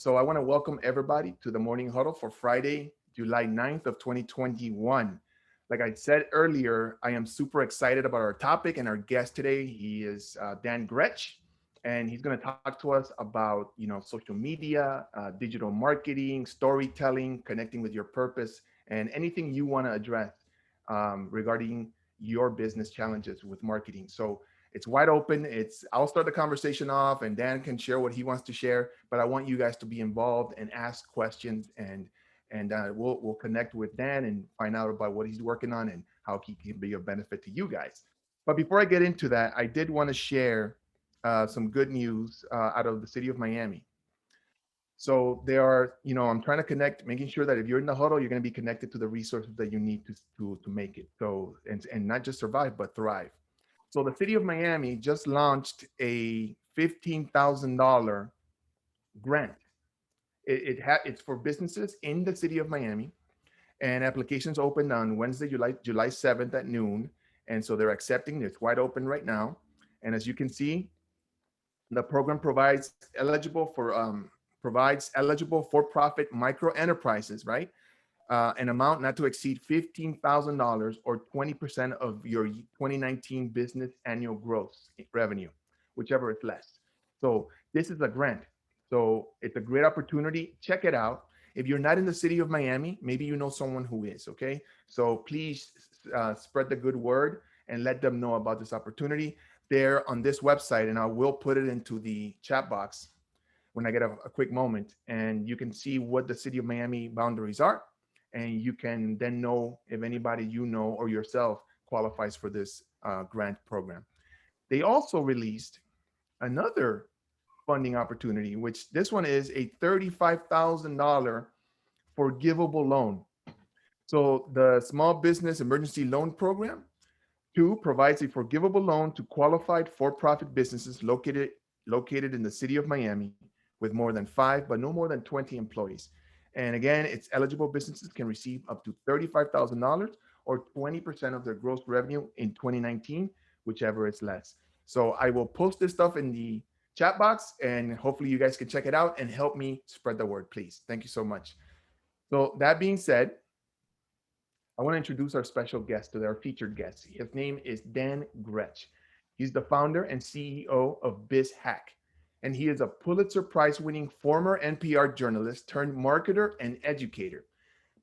So I want to welcome everybody to the Morning Huddle for Friday, July 9th of 2021. Like I said earlier, I am super excited about our topic and our guest today. He is Dan Grech, and he's going to talk to us about, social media, digital marketing, storytelling, connecting with your purpose, and anything you want to address regarding your business challenges with marketing. So it's wide open. I'll start the conversation off and Dan can share what he wants to share, but I want you guys to be involved and ask questions and we'll connect with Dan and find out about what he's working on and how he can be of benefit to you guys. But before I get into that, I did want to share some good news out of the city of Miami. So there are, I'm trying to connect, making sure that if you're in the huddle, you're going to be connected to the resources that you need to make it. So and not just survive, but thrive. So the city of Miami just launched a $15,000 grant. It's for businesses in the city of Miami, and applications opened on Wednesday, July 7th at noon. And so they're accepting. It's wide open right now. And as you can see, the program provides eligible for-profit micro enterprises, right? An amount not to exceed $15,000 or 20% of your 2019 business annual gross revenue, whichever is less. So this is a grant. So it's a great opportunity. Check it out. If you're not in the city of Miami, maybe you know someone who is, okay? So please spread the good word and let them know about this opportunity. They're on this website, and I will put it into the chat box when I get a quick moment, and you can see what the city of Miami boundaries are, and you can then know if anybody you know or yourself qualifies for this grant program. They also released another funding opportunity, which this one is a $35,000 forgivable loan. So the Small Business Emergency Loan Program 2 provides a forgivable loan to qualified for-profit businesses located in the city of Miami with more than 5, but no more than 20 employees. And again, it's eligible businesses can receive up to $35,000 or 20% of their gross revenue in 2019, whichever is less. So I will post this stuff in the chat box, and hopefully you guys can check it out and help me spread the word, please. Thank you so much. So that being said, I want to introduce our special guest, to our featured guest. His name is Dan Grech. He's the founder and CEO of BizHack, and he is a Pulitzer Prize-winning former NPR journalist turned marketer and educator.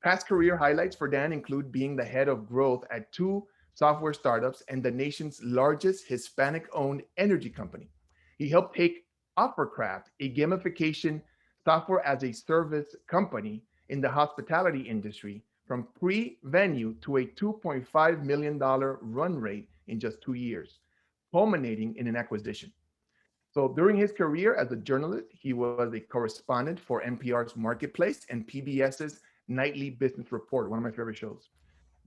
Past career highlights for Dan include being the head of growth at 2 software startups and the nation's largest Hispanic-owned energy company. He helped take Offercraft, a gamification software as a service company in the hospitality industry, from pre-venue to a $2.5 million run rate in just 2 years, culminating in an acquisition. So during his career as a journalist, he was a correspondent for NPR's Marketplace and PBS's Nightly Business Report, one of my favorite shows.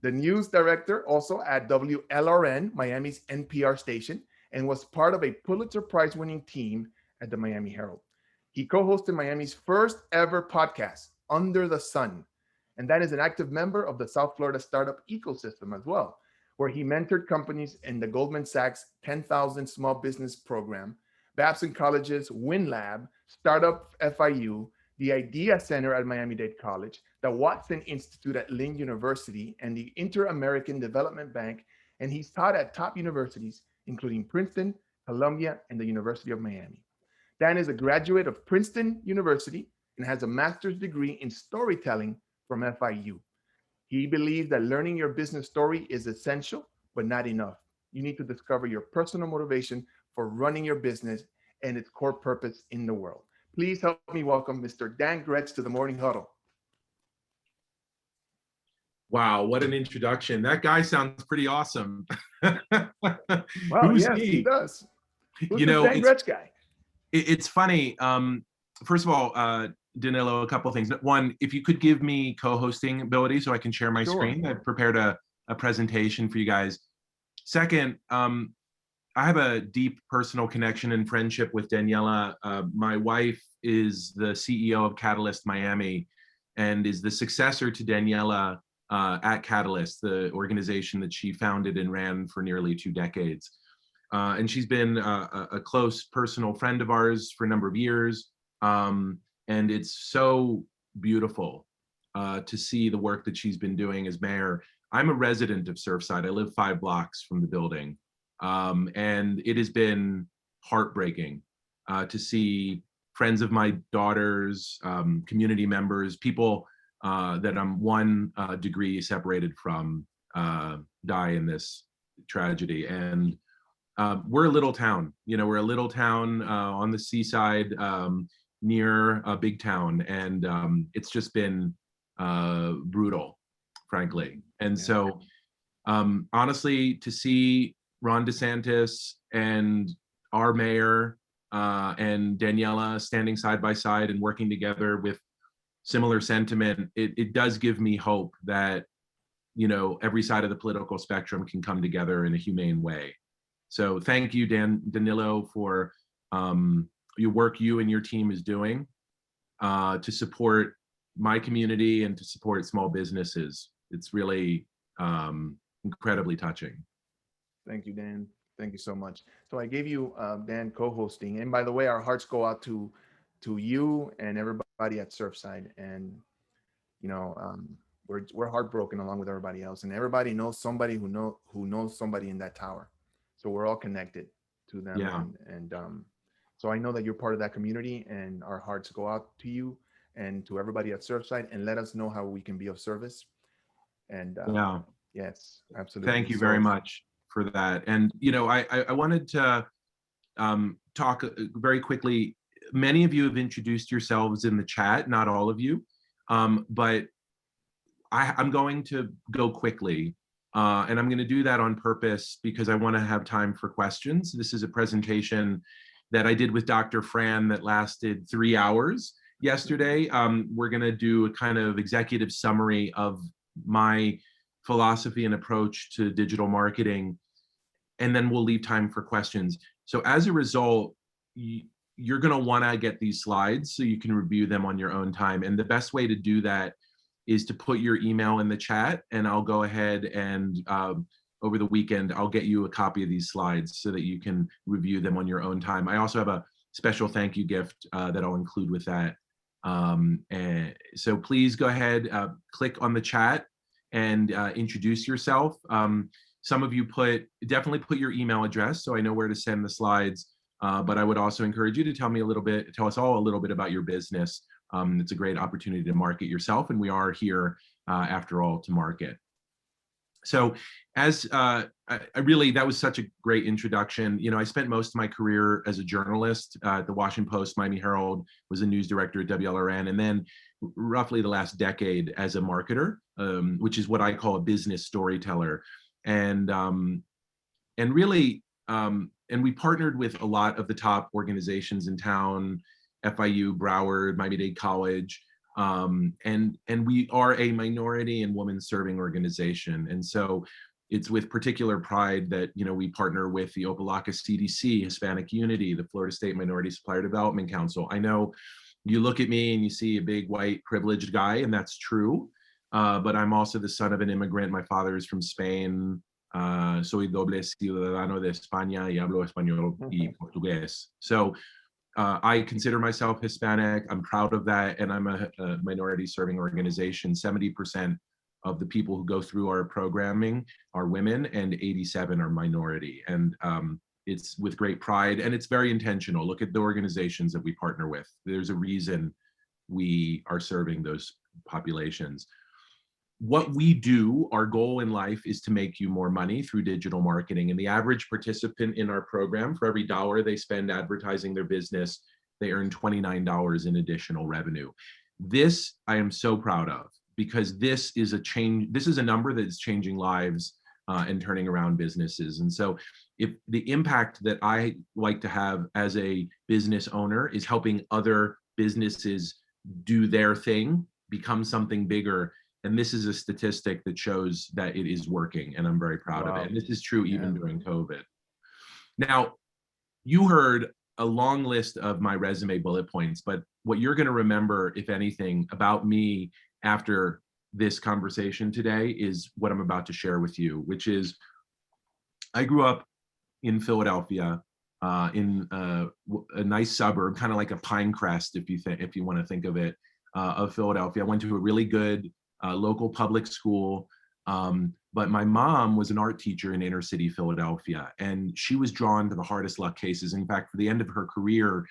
The news director also at WLRN, Miami's NPR station, and was part of a Pulitzer Prize-winning team at the Miami Herald. He co-hosted Miami's first ever podcast, Under the Sun, and that is an active member of the South Florida startup ecosystem as well, where he mentored companies in the Goldman Sachs 10,000 Small Business Program, Babson College's WinLab, Startup FIU, the Idea Center at Miami-Dade College, the Watson Institute at Lynn University, and the Inter-American Development Bank, and he's taught at top universities, including Princeton, Columbia, and the University of Miami. Dan is a graduate of Princeton University and has a master's degree in storytelling from FIU. He believes that learning your business story is essential, but not enough. You need to discover your personal motivation for running your business and its core purpose in the world. Please help me welcome Mr. Dan Grech to the Morning Huddle. Wow, what an introduction. That guy sounds pretty awesome. Well, Who's yes, he? he does. Who's You this know, Dan Grech guy? it's funny. First of all, Danilo, a couple of things. One, if you could give me co-hosting ability so I can share my screen. I've prepared a presentation for you guys. Second, I have a deep personal connection and friendship with Daniela. My wife is the CEO of Catalyst Miami and is the successor to Daniela at Catalyst, the organization that she founded and ran for nearly 2 decades. And she's been a close personal friend of ours for a number of years. And it's so beautiful to see the work that she's been doing as mayor. I'm a resident of Surfside. I live 5 blocks from the building. And it has been heartbreaking to see friends of my daughters, community members, people that I'm 1 degree separated from die in this tragedy. And we're a little town, we're a little town on the seaside near a big town. And it's just been brutal, frankly. And so honestly, to see Ron DeSantis and our mayor and Daniela standing side by side and working together with similar sentiment, it does give me hope that, every side of the political spectrum can come together in a humane way. So thank you, Danilo, for your work you and your team is doing to support my community and to support small businesses. It's really incredibly touching. Thank you, Dan. Thank you so much. So I gave you Dan co-hosting, and by the way, our hearts go out to you and everybody at Surfside, and we're heartbroken along with everybody else, and everybody knows somebody who knows somebody in that tower, so we're all connected to them. Yeah. And so I know that you're part of that community, and our hearts go out to you and to everybody at Surfside, and let us know how we can be of service. And yeah, yes, absolutely. Thank you very much for that. And I wanted to talk very quickly. Many of you have introduced yourselves in the chat, not all of you, but I'm going to go quickly, and I'm going to do that on purpose because I want to have time for questions. This is a presentation that I did with Dr. Fran that lasted 3 hours yesterday. We're going to do a kind of executive summary of my philosophy and approach to digital marketing, and then we'll leave time for questions. So as a result, you're going to want to get these slides so you can review them on your own time. And the best way to do that is to put your email in the chat, and I'll go ahead and over the weekend, I'll get you a copy of these slides so that you can review them on your own time. I also have a special thank you gift that I'll include with that. And so please go ahead, click on the chat and introduce yourself. Some of you definitely put your email address so I know where to send the slides. But I would also encourage you to tell us all a little bit about your business. It's a great opportunity to market yourself, and we are here after all to market. So as that was such a great introduction. I spent most of my career as a journalist at the Washington Post, Miami Herald, was a news director at WLRN, and then roughly the last decade as a marketer, which is what I call a business storyteller. And we partnered with a lot of the top organizations in town, FIU, Broward, Miami-Dade College, and we are a minority and women serving organization. And so it's with particular pride that we partner with the Opelika CDC, Hispanic Unity, the Florida State Minority Supplier Development Council. I know you look at me and you see a big white privileged guy, and that's true. But I'm also the son of an immigrant. My father is from Spain. Soy doble ciudadano de España y hablo español y portugués. So I consider myself Hispanic. I'm proud of that, and I'm a minority serving organization. 70% of the people who go through our programming are women, and 87 are minority. And it's with great pride, and it's very intentional. Look at the organizations that we partner with. There's a reason we are serving those populations. What we do, our goal in life is to make you more money through digital marketing. And the average participant in our program, for every dollar they spend advertising their business, they earn $29 in additional revenue. This I am so proud of, because this is a number that is changing lives and turning around businesses. And so if the impact that I like to have as a business owner is helping other businesses do their thing, become something bigger. And this is a statistic that shows that it is working, and I'm very proud of it. And this is true even during COVID. Now, you heard a long list of my resume bullet points, but what you're going to remember, if anything, about me after this conversation today is what I'm about to share with you, which is I grew up in Philadelphia. in a nice suburb, kind of like a Pinecrest, if you want to think of it, of Philadelphia. I went to a really good local public school. But my mom was an art teacher in inner city Philadelphia, and she was drawn to the hardest luck cases. In fact, for the end of her career,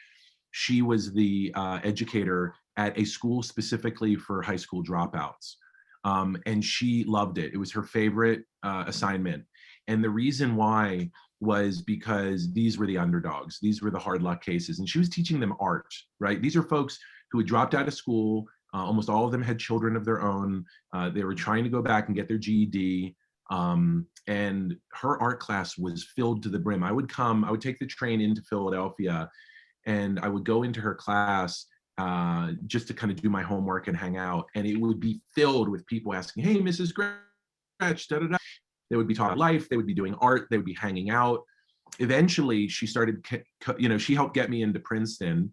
she was the educator at a school specifically for high school dropouts. And she loved it. It was her favorite assignment. And the reason why was because these were the underdogs. These were the hard luck cases. And she was teaching them art, right? These are folks who had dropped out of school. Almost all of them had children of their own. They were trying to go back and get their GED. And her art class was filled to the brim. I would take the train into Philadelphia, and I would go into her class just to kind of do my homework and hang out. And it would be filled with people asking, "Hey, Mrs. Grech, da da da." They would be talking life. They would be doing art. They would be hanging out. Eventually, she started, she helped get me into Princeton.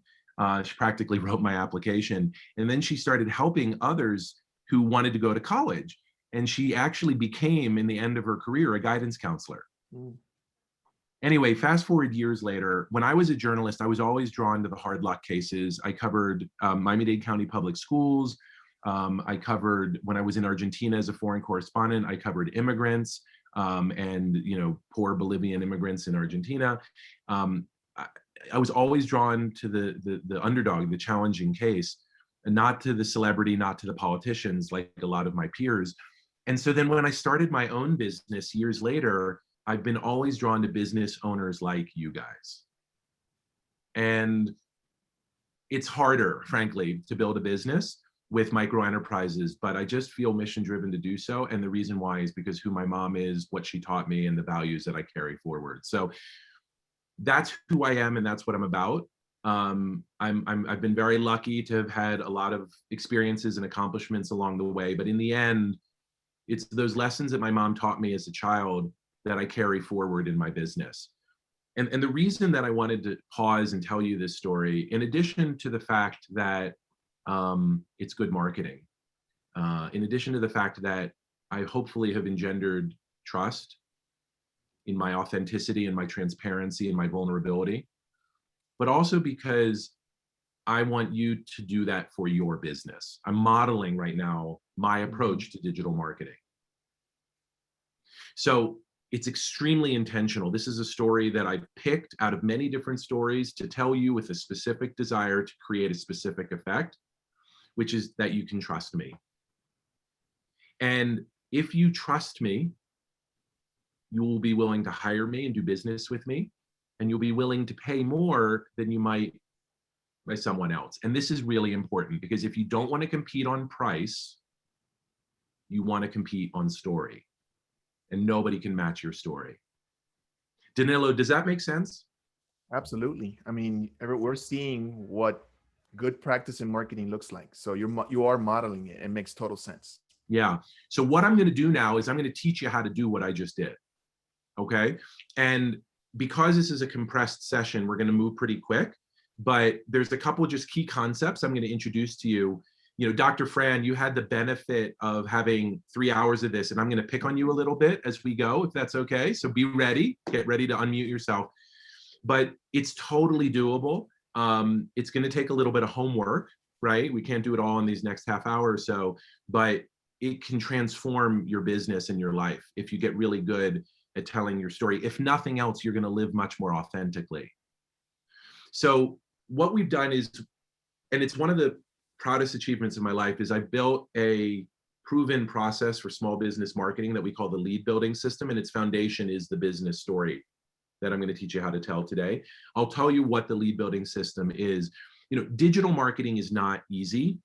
She practically wrote my application. And then she started helping others who wanted to go to college. And she actually became, in the end of her career, a guidance counselor. Mm. Anyway, fast forward years later, when I was a journalist, I was always drawn to the hard luck cases. I covered Miami-Dade County Public Schools. I covered, when I was in Argentina as a foreign correspondent, I covered immigrants and poor Bolivian immigrants in Argentina. I was always drawn to the underdog, the challenging case, and not to the celebrity, not to the politicians like a lot of my peers. And so then when I started my own business years later, I've been always drawn to business owners like you guys. And it's harder, frankly, to build a business with micro enterprises, but I just feel mission driven to do so. And the reason why is because who my mom is, what she taught me, and the values that I carry forward. So that's who I am, and that's what I'm about. I've been very lucky to have had a lot of experiences and accomplishments along the way, but in the end, it's those lessons that my mom taught me as a child that I carry forward in my business. And the reason that I wanted to pause and tell you this story, in addition to the fact that it's good marketing, in addition to the fact that I hopefully have engendered trust in my authenticity and my transparency and my vulnerability, but also because I want you to do that for your business. I'm modeling right now my approach to digital marketing. So it's extremely intentional. This is a story that I picked out of many different stories to tell you with a specific desire to create a specific effect, which is that you can trust me. And if you trust me, you will be willing to hire me and do business with me, and you'll be willing to pay more than you might by someone else. And this is really important, because if you don't want to compete on price, you want to compete on story. And nobody can match your story. Danilo, does that make sense? Absolutely. I mean, we're seeing what good practice in marketing looks like. So you are modeling it. It makes total sense. Yeah. So what I'm going to do now is I'm going to teach you how to do what I just did. Okay. And because this is a compressed session, we're going to move pretty quick, but there's a couple of just key concepts I'm going to introduce to you. Dr. Fran, you had the benefit of having 3 hours of this, and I'm going to pick on you a little bit as we go, if that's okay. So be ready, get ready to unmute yourself. But it's totally doable. It's going to take a little bit of homework, right? We can't do it all in these next half hour or so, but it can transform your business and your life if you get really good at telling your story. If nothing else, you're going to live much more authentically. So what we've done is, and it's one of the proudest achievements of my life, is I built a proven process for small business marketing that we call the lead building system, and its foundation is the business story that I'm going to teach you how to tell today. I'll tell you what the lead building system is. Digital marketing is not easy.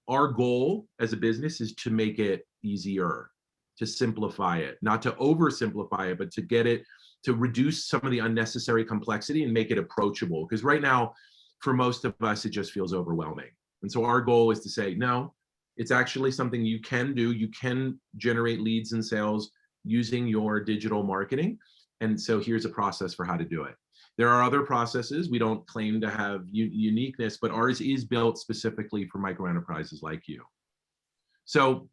Our goal as a business is to make it easier, to simplify it, not to oversimplify it, but to get it to reduce some of the unnecessary complexity and make it approachable. Because right now, for most of us, it just feels overwhelming. And so our goal is to say, no, it's actually something you can do. You can generate leads and sales using your digital marketing. And so here's a process for how to do it. There are other processes. We don't claim to have uniqueness, but ours is built specifically for micro enterprises like you. So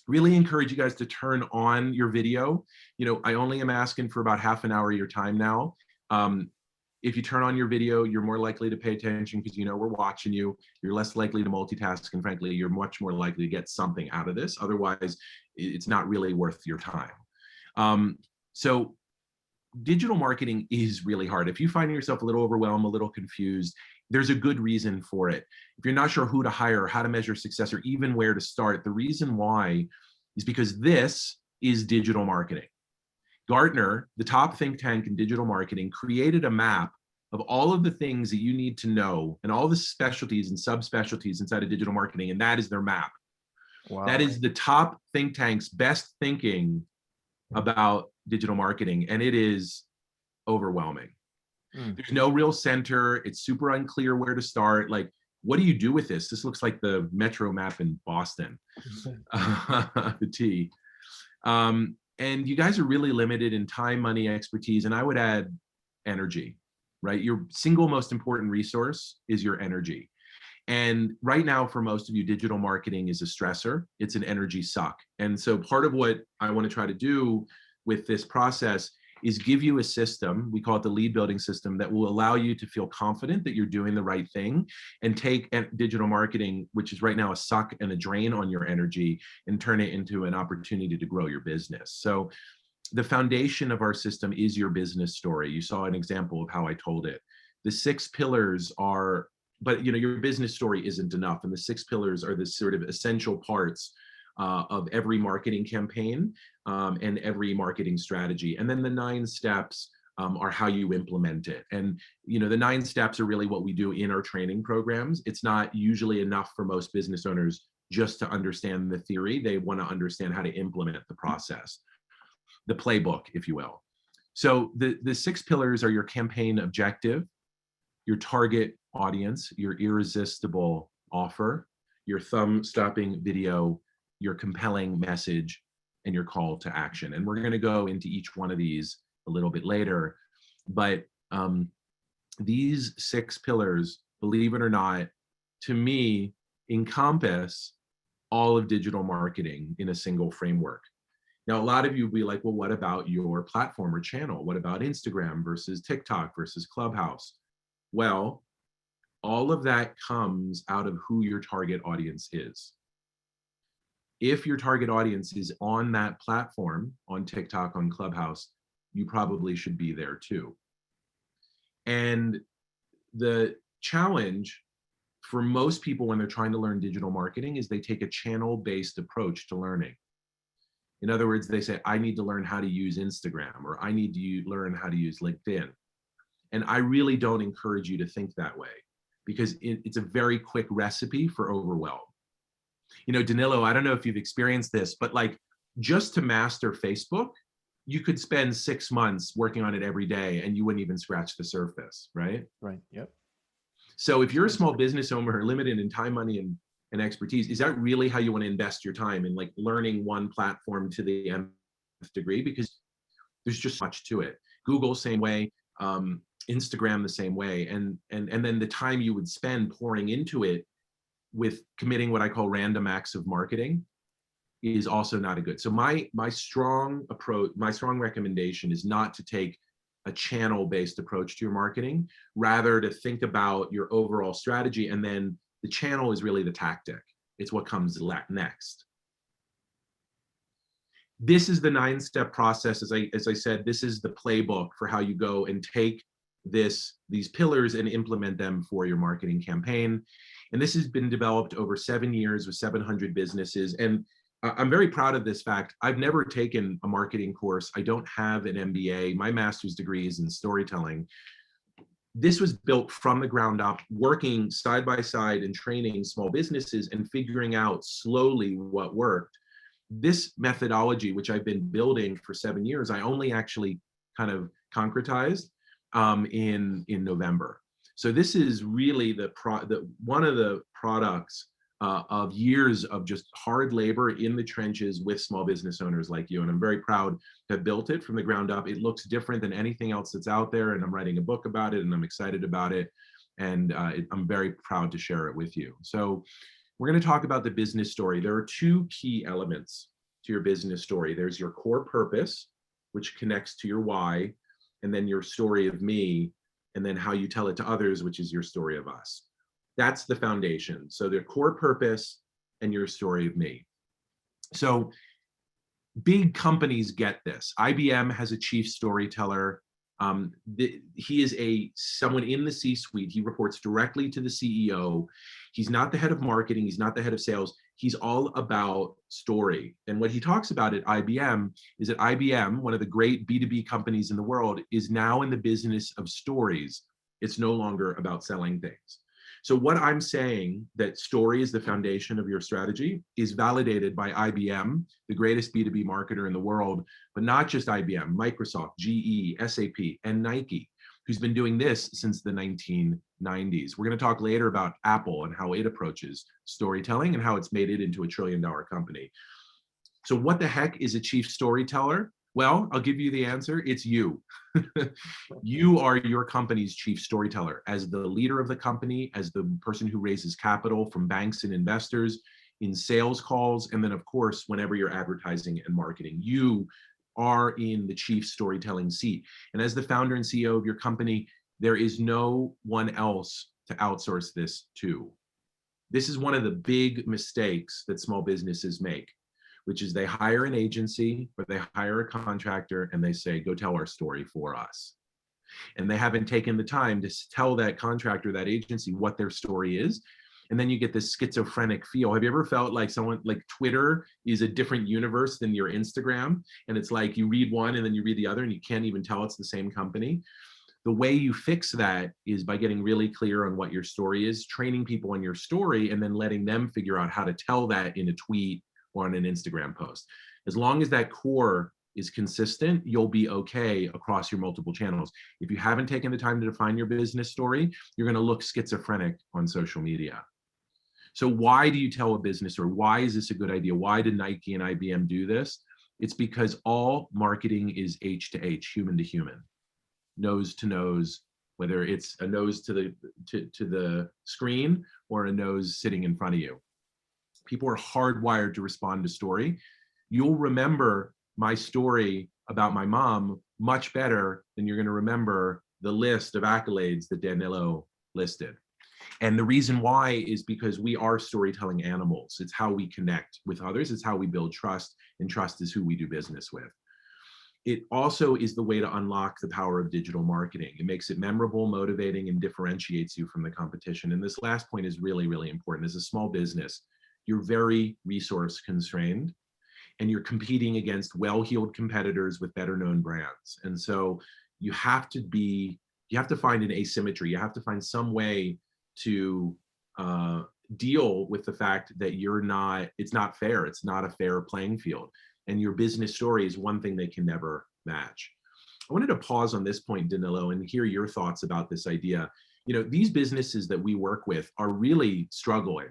really encourage you guys to turn on your video. I only am asking for about half an hour of your time now. If you turn on your video, you're more likely to pay attention because you know we're watching you. You're less likely to multitask, and frankly, you're much more likely to get something out of this. Otherwise, it's not really worth your time. So digital marketing is really hard. If you find yourself a little overwhelmed, a little confused, there's a good reason for it. If you're not sure who to hire, how to measure success, or even where to start, the reason why is because this is digital marketing. Gartner, the top think tank in digital marketing, created a map of all of the things that you need to know and all the specialties and subspecialties inside of digital marketing, and that is their map. Wow. That is the top think tank's best thinking about digital marketing, and it is overwhelming. There's no real center. It's super unclear where to start. Like, what do you do with this? This looks like the Metro map in Boston, the T. And you guys are really limited in time, money, expertise, and I would add energy, right? Your single most important resource is your energy. And right now, for most of you, digital marketing is a stressor. It's an energy suck. And so part of what I want to try to do with this process is give you a system, we call it the lead building system, that will allow you to feel confident that you're doing the right thing and take digital marketing, which is right now a suck and a drain on your energy, and turn it into an opportunity to grow your business. So the foundation of our system is your business story. You saw an example of how I told it. The 6 pillars are, but your business story isn't enough. And the 6 pillars are the sort of essential parts of every marketing campaign and every marketing strategy. And then the 9 steps are how you implement it. And the 9 steps are really what we do in our training programs. It's not usually enough for most business owners just to understand the theory. They want to understand how to implement the process, the playbook, if you will. So the 6 pillars are your campaign objective, your target audience, your irresistible offer, your thumb-stopping video, your compelling message, and your call to action. And we're going to go into each one of these a little bit later. But these 6 pillars, believe it or not, to me, encompass all of digital marketing in a single framework. Now, a lot of you will be like, well, what about your platform or channel? What about Instagram versus TikTok versus Clubhouse? Well, all of that comes out of who your target audience is. If your target audience is on that platform, on TikTok, on Clubhouse, you probably should be there too. And the challenge for most people when they're trying to learn digital marketing is they take a channel-based approach to learning. In other words, they say, I need to learn how to use Instagram, or I need to learn how to use LinkedIn. And I really don't encourage you to think that way, because it's a very quick recipe for overwhelm. Danilo, I don't know if you've experienced this, but like, just to master Facebook, you could spend 6 months working on it every day and you wouldn't even scratch the surface, right? Right, yep. So if you're a small business owner, limited in time, money, and expertise, is that really how you want to invest your time in, like, learning one platform to the nth degree? Because there's just much to it. Google, same way. Instagram, the same way. And then the time you would spend pouring into it with committing what I call random acts of marketing is also not a good. So my strong approach, my strong recommendation is not to take a channel-based approach to your marketing, rather to think about your overall strategy, and then the channel is really the tactic. It's what comes next. This is the 9-step process. As I said, this is the playbook for how you go and take these pillars and implement them for your marketing campaign. And this has been developed over 7 years with 700 businesses. And I'm very proud of this fact. I've never taken a marketing course. I don't have an MBA. My master's degree is in storytelling. This was built from the ground up, working side by side and training small businesses and figuring out slowly what worked. This methodology, which I've been building for 7 years, I only actually kind of concretized in November. So this is really one of the products of years of just hard labor in the trenches with small business owners like you. And I'm very proud to have built it from the ground up. It looks different than anything else that's out there, and I'm writing a book about it, and I'm excited about it. And I'm very proud to share it with you. So we're going to talk about the business story. There are 2 key elements to your business story. There's your core purpose, which connects to your why, and then your story of me, and then how you tell it to others, which is your story of us. That's the foundation. So their core purpose and your story of me. So big companies get this. IBM has a chief storyteller. He is someone in the C-suite. He reports directly to the CEO. He's not the head of marketing. He's not the head of sales. He's all about story. And what he talks about at IBM is that IBM, one of the great B2B companies in the world, is now in the business of stories. It's no longer about selling things. So what I'm saying, that story is the foundation of your strategy, is validated by IBM, the greatest B2B marketer in the world, but not just IBM, Microsoft, GE, SAP, and Nike, who's been doing this since the 1990s. We're going to talk later about Apple and how it approaches storytelling and how it's made it into a $1 trillion company. So what the heck is a chief storyteller? Well, I'll give you the answer. It's you. You are your company's chief storyteller. As the leader of the company, as the person who raises capital from banks and investors, in sales calls, and then of course, whenever you're advertising and marketing, you are in the chief storytelling seat. And as the founder and CEO of your company, there is no one else to outsource this to. This is one of the big mistakes that small businesses make, which is they hire an agency or they hire a contractor and they say, go tell our story for us. And they haven't taken the time to tell that contractor, that agency, what their story is. And then you get this schizophrenic feel. Have you ever felt like someone, like Twitter is a different universe than your Instagram? And it's like you read one and then you read the other and you can't even tell it's the same company. The way you fix that is by getting really clear on what your story is, training people on your story, and then letting them figure out how to tell that in a tweet or on an Instagram post. As long as that core is consistent, you'll be okay across your multiple channels. If you haven't taken the time to define your business story, you're going to look schizophrenic on social media. So why do you tell a business story? Why is this a good idea? Why did Nike and IBM do this? It's because all marketing is H to H, human to human, nose to nose, whether it's a nose to the screen or a nose sitting in front of you. People are hardwired to respond to story. You'll remember my story about my mom much better than you're going to remember the list of accolades that Danilo listed. And the reason why is because we are storytelling animals. It's how we connect with others. It's how we build trust, and trust is who we do business with. It also is the way to unlock the power of digital marketing. It makes it memorable, motivating, and differentiates you from the competition. And this last point is really, really important. As a small business, you're very resource constrained and you're competing against well-heeled competitors with better known brands. And so you have to find an asymmetry. You have to find some way to deal with the fact that it's not fair. It's not a fair playing field. And your business story is one thing they can never match. I wanted to pause on this point, Danilo, and hear your thoughts about this idea. You know, these businesses that we work with are really struggling,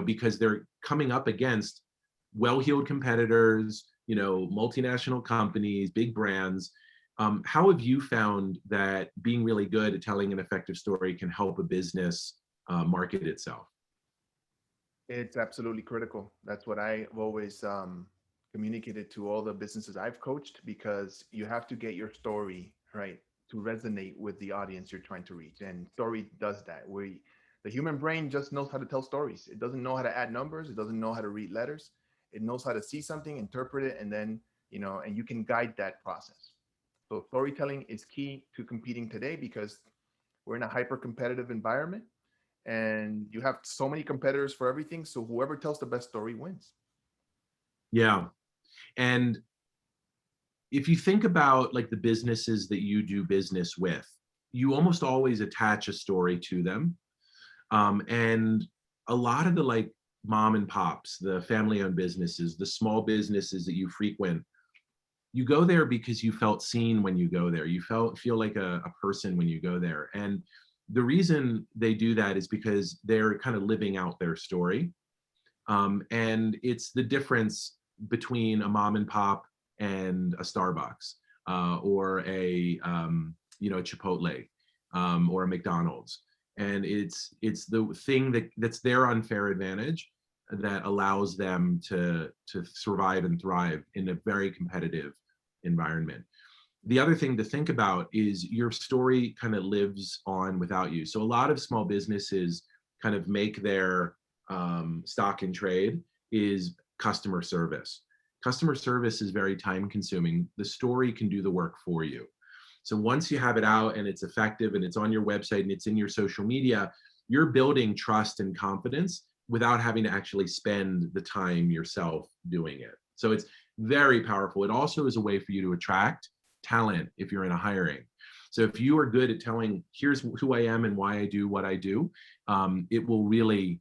because they're coming up against well-heeled competitors, multinational companies, big brands. How have you found that being really good at telling an effective story can help a business market itself? It's absolutely critical. That's what I've always communicated to all the businesses I've coached, because you have to get your story right to resonate with the audience you're trying to reach. And story does that. The human brain just knows how to tell stories. It doesn't know how to add numbers. It doesn't know how to read letters. It knows how to see something, interpret it, and then, and you can guide that process. So storytelling is key to competing today, because we're in a hyper competitive environment and you have so many competitors for everything. So whoever tells the best story wins. Yeah. And if you think about like the businesses that you do business with, you almost always attach a story to them. And a lot of the like mom and pops, the family owned businesses, the small businesses that you frequent, you go there because you felt seen when you go there. You feel like a person when you go there. And the reason they do that is because they're kind of living out their story. And it's the difference between a mom and pop and a Starbucks or a Chipotle or a McDonald's. And it's the thing that's their unfair advantage that allows them to survive and thrive in a very competitive environment. The other thing to think about is your story kind of lives on without you. So a lot of small businesses kind of make their stock in trade is customer service. Customer service is very time consuming. The story can do the work for you. So once you have it out and it's effective and it's on your website and it's in your social media, you're building trust and confidence without having to actually spend the time yourself doing it. So it's very powerful. It also is a way for you to attract talent if you're in a hiring. So if you are good at telling, here's who I am and why I do what I do, it will really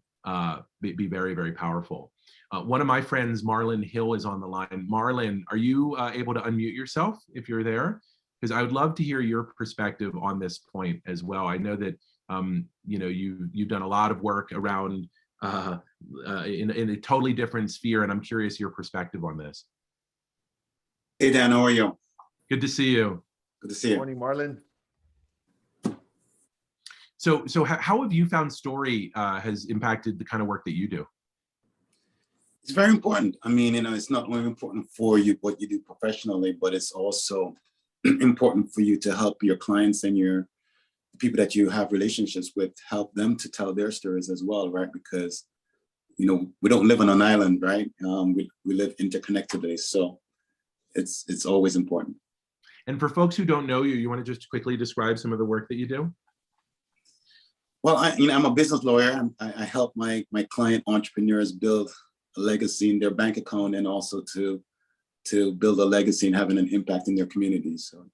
be very, very powerful. One of my friends, Marlon Hill, is on the line. Marlon, are you able to unmute yourself if you're there? Because I would love to hear your perspective on this point as well. I know that you know, you've done a lot of work around in a totally different sphere, and I'm curious your perspective on this. Hey Dan, how are you? Good to see you. Good to see you. Morning, Marlon. So how have you found story has impacted the kind of work that you do? It's very important. I mean, you know, it's not only important for you what you do professionally, but it's also important for you to help your clients and your people that you have relationships with, help them to tell their stories as well, right? Because, you know, we don't live on an island, right? We live interconnectedly, so it's always important. And for folks who don't know you, you want to just quickly describe some of the work that you do? Well, I'm a business lawyer. I help my client entrepreneurs build a legacy in their bank account, and also to build a legacy and having an impact in their communities. So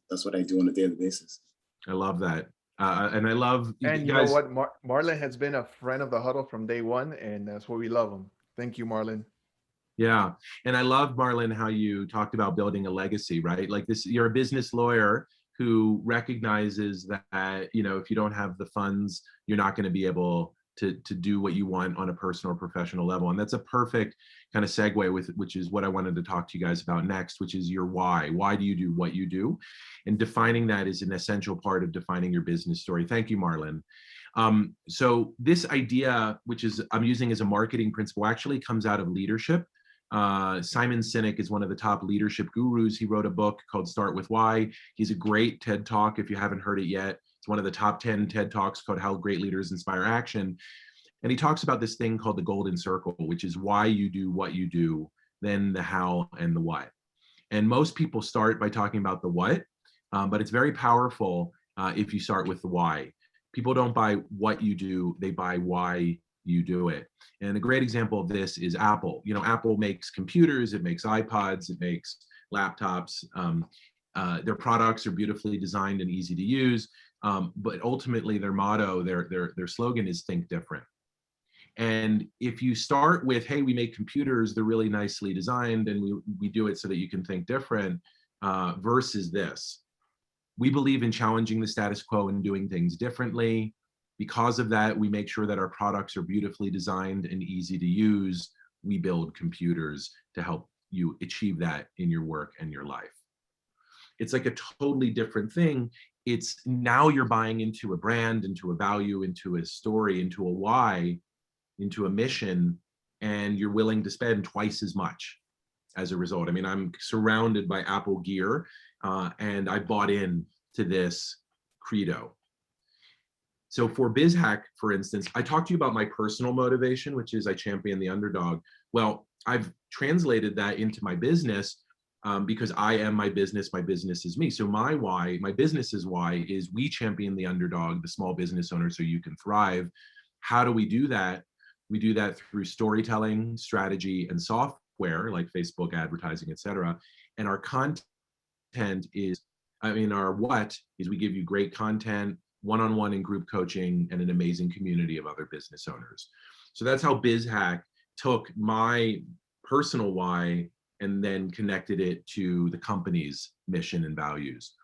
that's what I do on a daily basis. I love that. And I love and you guys, know what, Marlon has been a friend of the Huddle from day one, and that's why we love him. Thank you, Marlon. Yeah, and I love, Marlon, how you talked about building a legacy, right? Like this, you're a business lawyer who recognizes that, you know, if you don't have the funds, you're not going to be able to do what you want on a personal or professional level. And that's a perfect kind of segue with, which is what I wanted to talk to you guys about next, which is your why. Why do you do what you do? And defining that is an essential part of defining your business story. Thank you, Marlon. So this idea, which is I'm using as a marketing principle, actually comes out of leadership. Simon Sinek is one of the top leadership gurus. He wrote a book called Start With Why. He's a great TED Talk if you haven't heard it yet. It's one of the top 10 TED Talks called How Great Leaders Inspire Action. And he talks about this thing called the golden circle, which is why you do what you do, then the how and the what. And most people start by talking about the what, but it's very powerful if you start with the why. People don't buy what you do, they buy why you do it. And a great example of this is Apple. You know, Apple makes computers, it makes iPods, it makes laptops. Their products are beautifully designed and easy to use, but ultimately their motto, their slogan is think different. And if you start with, hey, we make computers, they're really nicely designed, and we do it so that you can think different, versus this. We believe in challenging the status quo and doing things differently. Because of that, we make sure that our products are beautifully designed and easy to use. We build computers to help you achieve that in your work and your life. It's like a totally different thing. It's now you're buying into a brand, into a value, into a story, into a why, into a mission, and you're willing to spend twice as much as a result. I mean, I'm surrounded by Apple gear, and I bought in to this credo. So for BizHack, for instance, I talked to you about my personal motivation, which is I champion the underdog. Well, I've translated that into my business because I am my business is me. So my why, my business's why is we champion the underdog, the small business owner, so you can thrive. How do we do that? We do that through storytelling, strategy, and software like Facebook advertising, et cetera. And our content is, our what is we give you great content, one-on-one and group coaching, and an amazing community of other business owners. So that's how BizHack took my personal why and then connected it to the company's mission and values.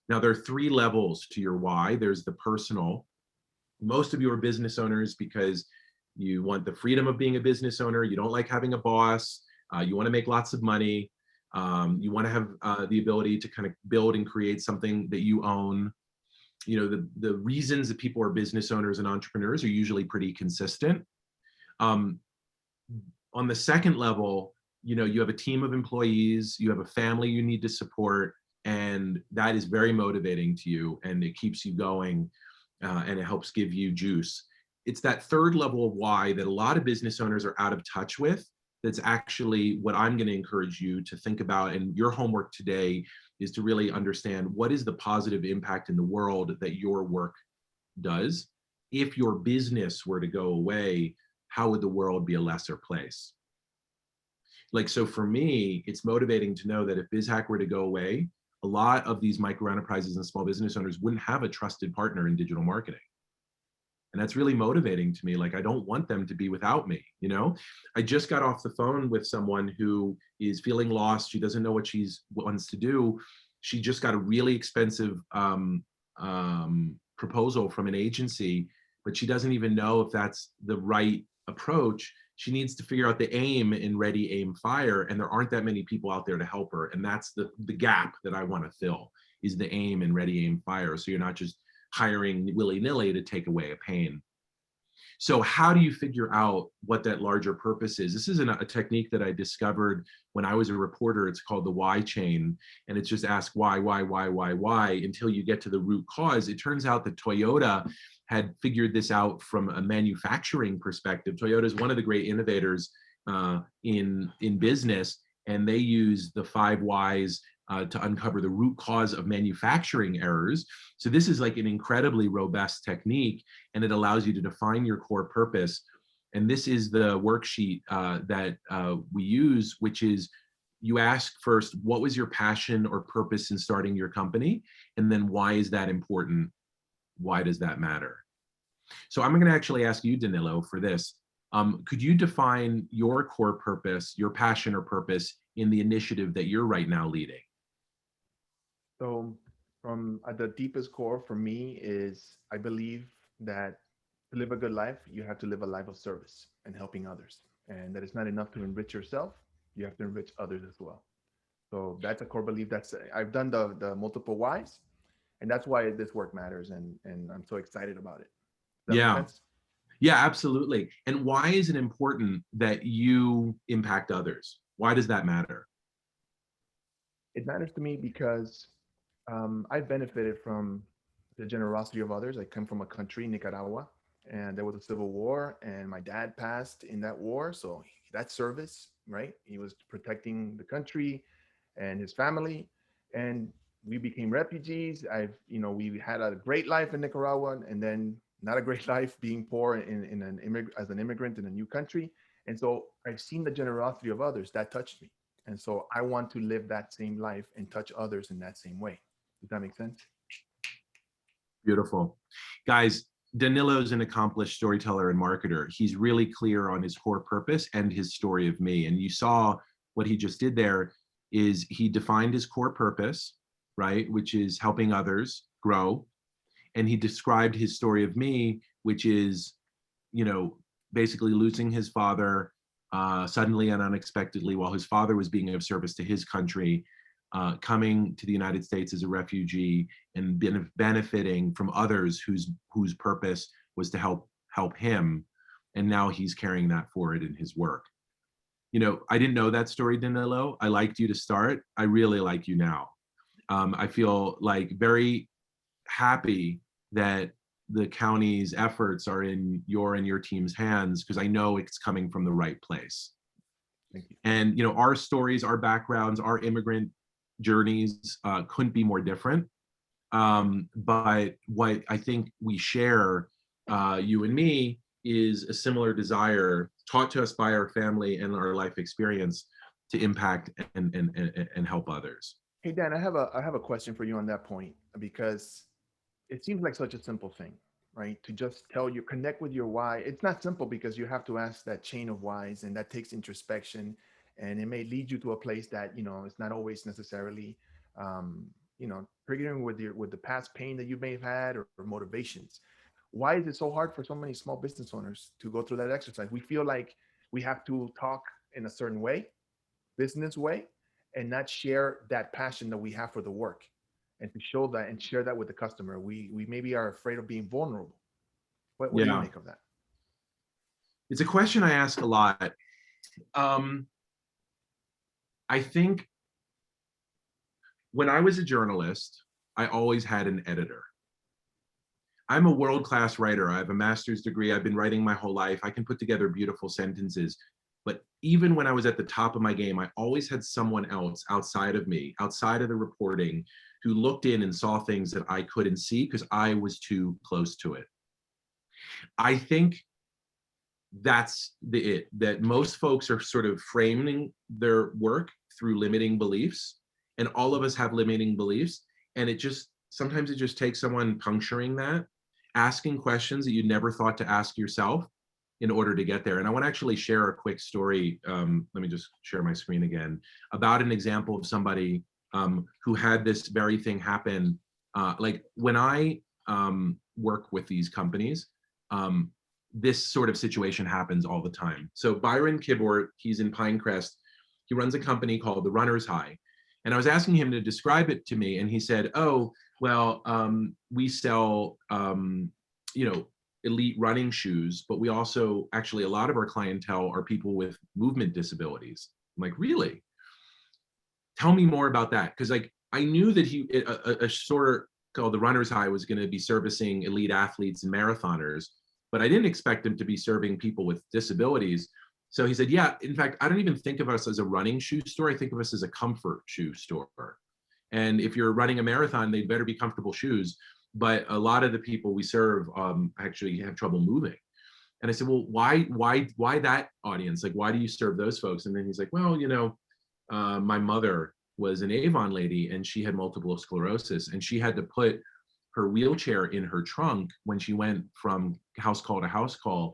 Now, there are 3 levels to your why. There's the personal. Most of you are business owners because you want the freedom of being a business owner. You don't like having a boss. You want to make lots of money. You want to have the ability to kind of build and create something that you own. You know, the reasons that people are business owners and entrepreneurs are usually pretty consistent. On the second level, you know, you have a team of employees, you have a family you need to support, And that is very motivating to you, and it keeps you going, and it helps give you juice. It's that third level of why that a lot of business owners are out of touch with. That's actually what I'm going to encourage you to think about. And your homework today is to really understand what is the positive impact in the world that your work does. If your business were to go away, how would the world be a lesser place? Like, so for me, it's motivating to know that if BizHack were to go away, a lot of these micro enterprises and small business owners wouldn't have a trusted partner in digital marketing. And that's really motivating to me. Like, I don't want them to be without me, you know? I just got off the phone with someone who is feeling lost. She doesn't know what she wants to do. She just got a really expensive proposal from an agency, but she doesn't even know if that's the right approach. She needs to figure out the aim in ready, aim, fire. And there aren't that many people out there to help her. And that's the gap that I want to fill, is the aim in ready, aim, fire. So you're not just hiring willy-nilly to take away a pain. So how do you figure out what that larger purpose is? This is a technique that I discovered when I was a reporter. It's called the why chain. And it's just ask why, until you get to the root cause. It turns out that Toyota had figured this out from a manufacturing perspective. Toyota is one of the great innovators in business, and they use the 5 whys to uncover the root cause of manufacturing errors. So this is like an incredibly robust technique, and it allows you to define your core purpose. And this is the worksheet that we use, which is you ask first, what was your passion or purpose in starting your company? And then why is that important? Why does that matter? So I'm going to actually ask you, Danilo, for this. Could you define your core purpose, your passion or purpose in the initiative that you're right now leading? So from at the deepest core for me is I believe that to live a good life, you have to live a life of service and helping others. And that it's not enough to enrich yourself, you have to enrich others as well. So that's a core belief. I've done the multiple whys, and that's why this work matters, and I'm so excited about it. Does that make sense? Yeah, absolutely. And why is it important that you impact others? Why does that matter? It matters to me because I benefited from the generosity of others. I come from a country, Nicaragua, and there was a civil war, and my dad passed in that war. So that's service, right? He was protecting the country and his family, and we became refugees. We had a great life in Nicaragua, and then not a great life being poor as an immigrant in a new country. And so I've seen the generosity of others that touched me. And so I want to live that same life and touch others in that same way. Does that make sense? Beautiful. Guys, Danilo's an accomplished storyteller and marketer. He's really clear on his core purpose and his story of me. And you saw what he just did there is he defined his core purpose, right? Which is helping others grow. And he described his story of me, which is, basically losing his father suddenly and unexpectedly while his father was being of service to his country, coming to the United States as a refugee and benefiting from others whose purpose was to help him. And now he's carrying that forward in his work. I didn't know that story, Danilo. I liked you to start. I really like you now. I feel like very happy that the county's efforts are in your team's hands, because I know it's coming from the right place. Thank you. And our stories, our backgrounds, our immigrant journeys couldn't be more different. But what I think we share, you and me, is a similar desire taught to us by our family and our life experience to impact and help others. Hey Dan, I have a question for you on that point, because it seems like such a simple thing, right? To just connect with your why. It's not simple because you have to ask that chain of whys, and that takes introspection, and it may lead you to a place that, it's not always necessarily, triggering with the past pain that you may have had or motivations. Why is it so hard for so many small business owners to go through that exercise? We feel like we have to talk in a certain way, business way, and not share that passion that we have for the work, and to show that and share that with the customer. We maybe are afraid of being vulnerable. What do you make of that? It's a question I ask a lot. I think when I was a journalist, I always had an editor. I'm a world-class writer. I have a master's degree. I've been writing my whole life. I can put together beautiful sentences. But even when I was at the top of my game, I always had someone else outside of me, outside of the reporting, who looked in and saw things that I couldn't see because I was too close to it. I think that's that most folks are sort of framing their work through limiting beliefs, and all of us have limiting beliefs. And sometimes it just takes someone puncturing that, asking questions that you never thought to ask yourself in order to get there. And I want to actually share a quick story. Let me just share my screen again, about an example of somebody who had this very thing happen. Like when I work with these companies, this sort of situation happens all the time. So Byron Kibort, he's in Pinecrest. He runs a company called the Runner's High. And I was asking him to describe it to me. And he said, oh, well, we sell, elite running shoes, but we also, actually, a lot of our clientele are people with movement disabilities. I'm like, really? Tell me more about that. Because like, I knew that a store called the Runner's High was going to be servicing elite athletes and marathoners, but I didn't expect him to be serving people with disabilities. So he said, yeah, in fact, I don't even think of us as a running shoe store. I think of us as a comfort shoe store. And if you're running a marathon, they'd better be comfortable shoes. But a lot of the people we serve actually have trouble moving. And I said, well, why that audience? Like, why do you serve those folks? And then he's like, well, my mother was an Avon lady and she had multiple sclerosis, and she had to put her wheelchair in her trunk when she went from house call to house call.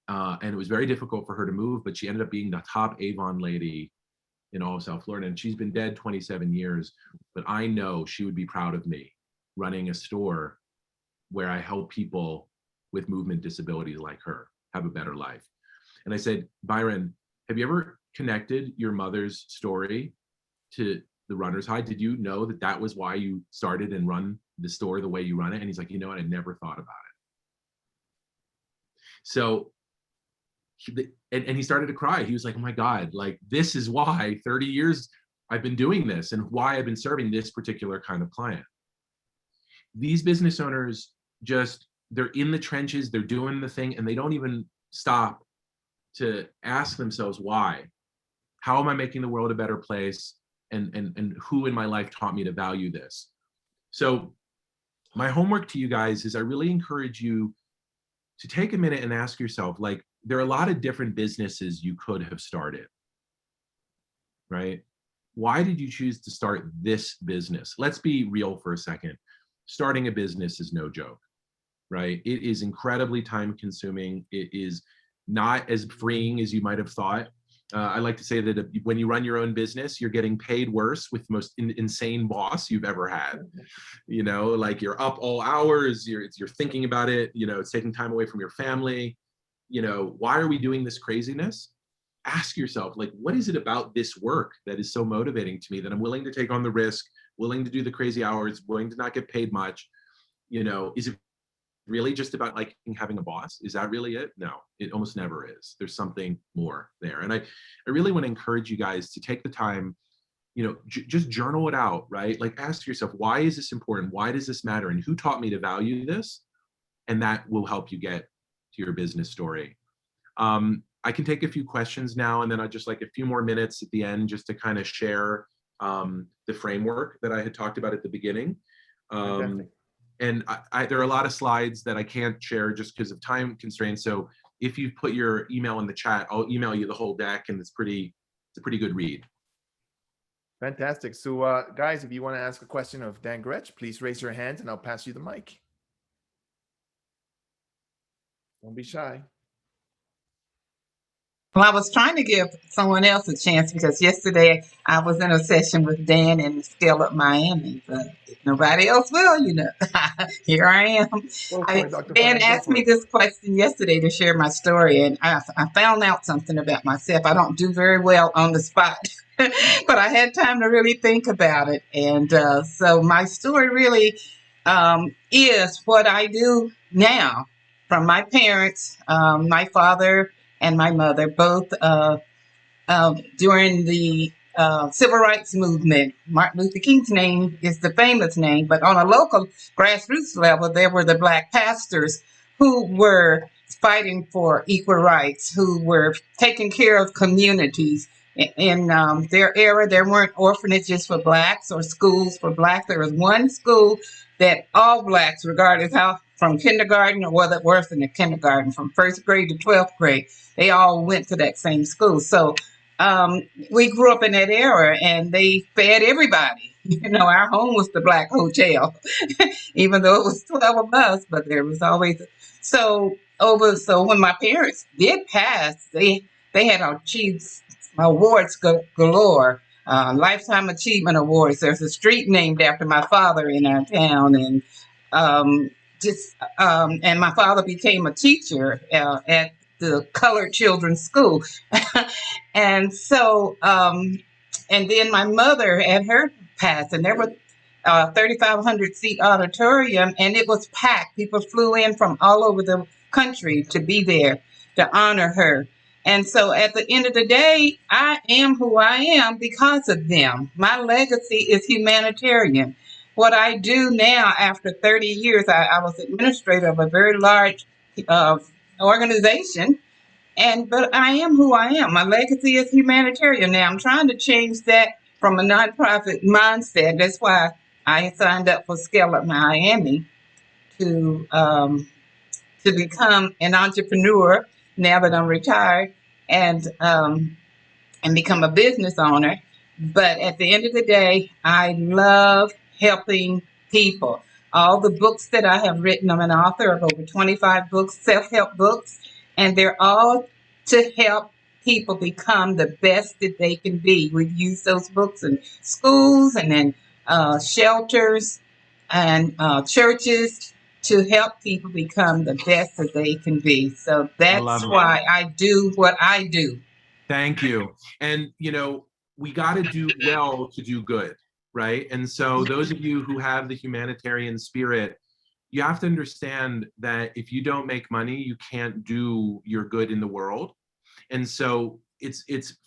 And it was very difficult for her to move, but she ended up being the top Avon lady in all of South Florida. And she's been dead 27 years, but I know she would be proud of me running a store where I help people with movement disabilities like her have a better life. And I said, Byron, have you ever connected your mother's story to the Runner's High? Did you know that that was why you started and run the store the way you run it? And he's like, you know what? I never thought about it. So, and he started to cry. He was like, oh my God, like this is why 30 years I've been doing this and why I've been serving this particular kind of client. These business owners they're in the trenches, they're doing the thing, and they don't even stop to ask themselves why. How am I making the world a better place? And who in my life taught me to value this? So my homework to you guys is I really encourage you to take a minute and ask yourself, like, there are a lot of different businesses you could have started, right? Why did you choose to start this business? Let's be real for a second. Starting a business is no joke, right? It is incredibly time consuming. It is not as freeing as you might have thought. I like to say that when you run your own business, you're getting paid worse with the most insane boss you've ever had. Like you're up all hours, you're thinking about it, it's taking time away from your family. Why are we doing this craziness? Ask yourself, like, what is it about this work that is so motivating to me that I'm willing to take on the risk, willing to do the crazy hours, willing to not get paid much? Is it really just about like having a boss? Is that really it? No, it almost never is. There's something more there. And I really want to encourage you guys to take the time, just journal it out, right? Like ask yourself, why is this important? Why does this matter? And who taught me to value this? And that will help you get to your business story. I can take a few questions now, and then I'd just like a few more minutes at the end just to kind of share the framework that I had talked about at the beginning. And there are a lot of slides that I can't share just because of time constraints. So if you put your email in the chat, I'll email you the whole deck, and it's a pretty good read. Fantastic. So guys, if you want to ask a question of Dan Grech, please raise your hands and I'll pass you the mic. Don't be shy. Well, I was trying to give someone else a chance because yesterday I was in a session with Dan and Scale Up Miami, but if nobody else will, here I am. Dan asked me this question yesterday to share my story, and I found out something about myself. I don't do very well on the spot, but I had time to really think about it. And so my story really is what I do now from my parents, my father and my mother, both during the civil rights movement. Martin Luther King's name is the famous name, but on a local grassroots level, there were the Black pastors who were fighting for equal rights, who were taking care of communities. In their era, there weren't orphanages for Blacks or schools for Blacks. There was one school that all Blacks, regardless how from kindergarten or whether worse than the kindergarten, from first grade to 12th grade, they all went to that same school. So we grew up in that era, and they fed everybody. You know, our home was the Black hotel, even though it was 12 of us, but there was always so so when my parents did pass, they had achieved awards galore, lifetime achievement awards. There's a street named after my father in our town, and and my father became a teacher at the colored children's school. And so and then my mother at her passed, and there was 3,500 seat auditorium, and it was packed. People flew in from all over the country to be there to honor her. And so at the end of the day, I am who I am because of them. My legacy is humanitarian. What I do now after 30 years, I was administrator of a very large organization, but I am who I am. My legacy is humanitarian. Now I'm trying to change that from a nonprofit mindset. That's why I signed up for Scale Up Miami to become an entrepreneur now that I'm retired, and become a business owner. But at the end of the day, I love helping people. All the books that I have written, I'm an author of over 25 books, self-help books, and they're all to help people become the best that they can be. We've used those books in schools and in shelters and churches to help people become the best that they can be. So that's why I do what I do. Thank you. And, you know, we got to do well to do good, right? And so those of you who have the humanitarian spirit, you have to understand that if you don't make money, you can't do your good in the world. And so it's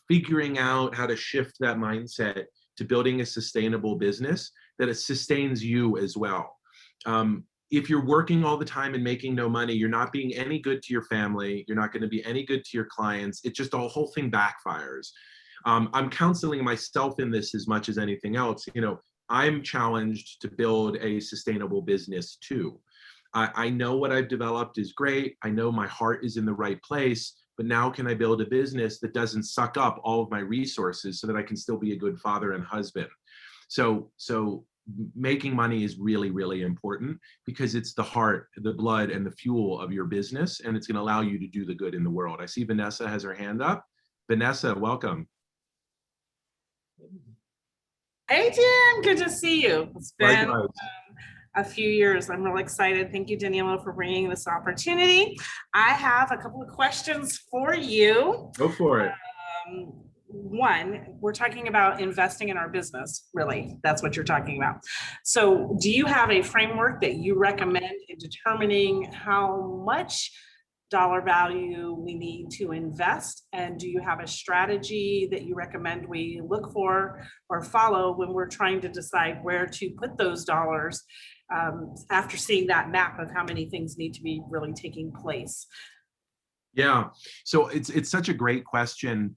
figuring out how to shift that mindset to building a sustainable business that it sustains you as well. If you're working all the time and making no money, you're not being any good to your family. You're not going to be any good to your clients. It just, the whole thing backfires. I'm counseling myself in this as much as anything else. You know, I'm challenged to build a sustainable business too. I know what I've developed is great. I know my heart is in the right place, but now can I build a business that doesn't suck up all of my resources so that I can still be a good father and husband? So making money is really, really important because it's the heart, the blood, and the fuel of your business, and it's going to allow you to do the good in the world. I see Vanessa has her hand up. Vanessa, welcome. Hey, Jim. Good to see you. It's been a few years. I'm really excited. Thank you, Daniela, for bringing this opportunity. I have a couple of questions for you. Go for it. One, we're talking about investing in our business, really. That's what you're talking about. So do you have a framework that you recommend in determining how much dollar value we need to invest? And do you have a strategy that you recommend we look for or follow when we're trying to decide where to put those dollars after seeing that map of how many things need to be really taking place? Yeah, so it's such a great question.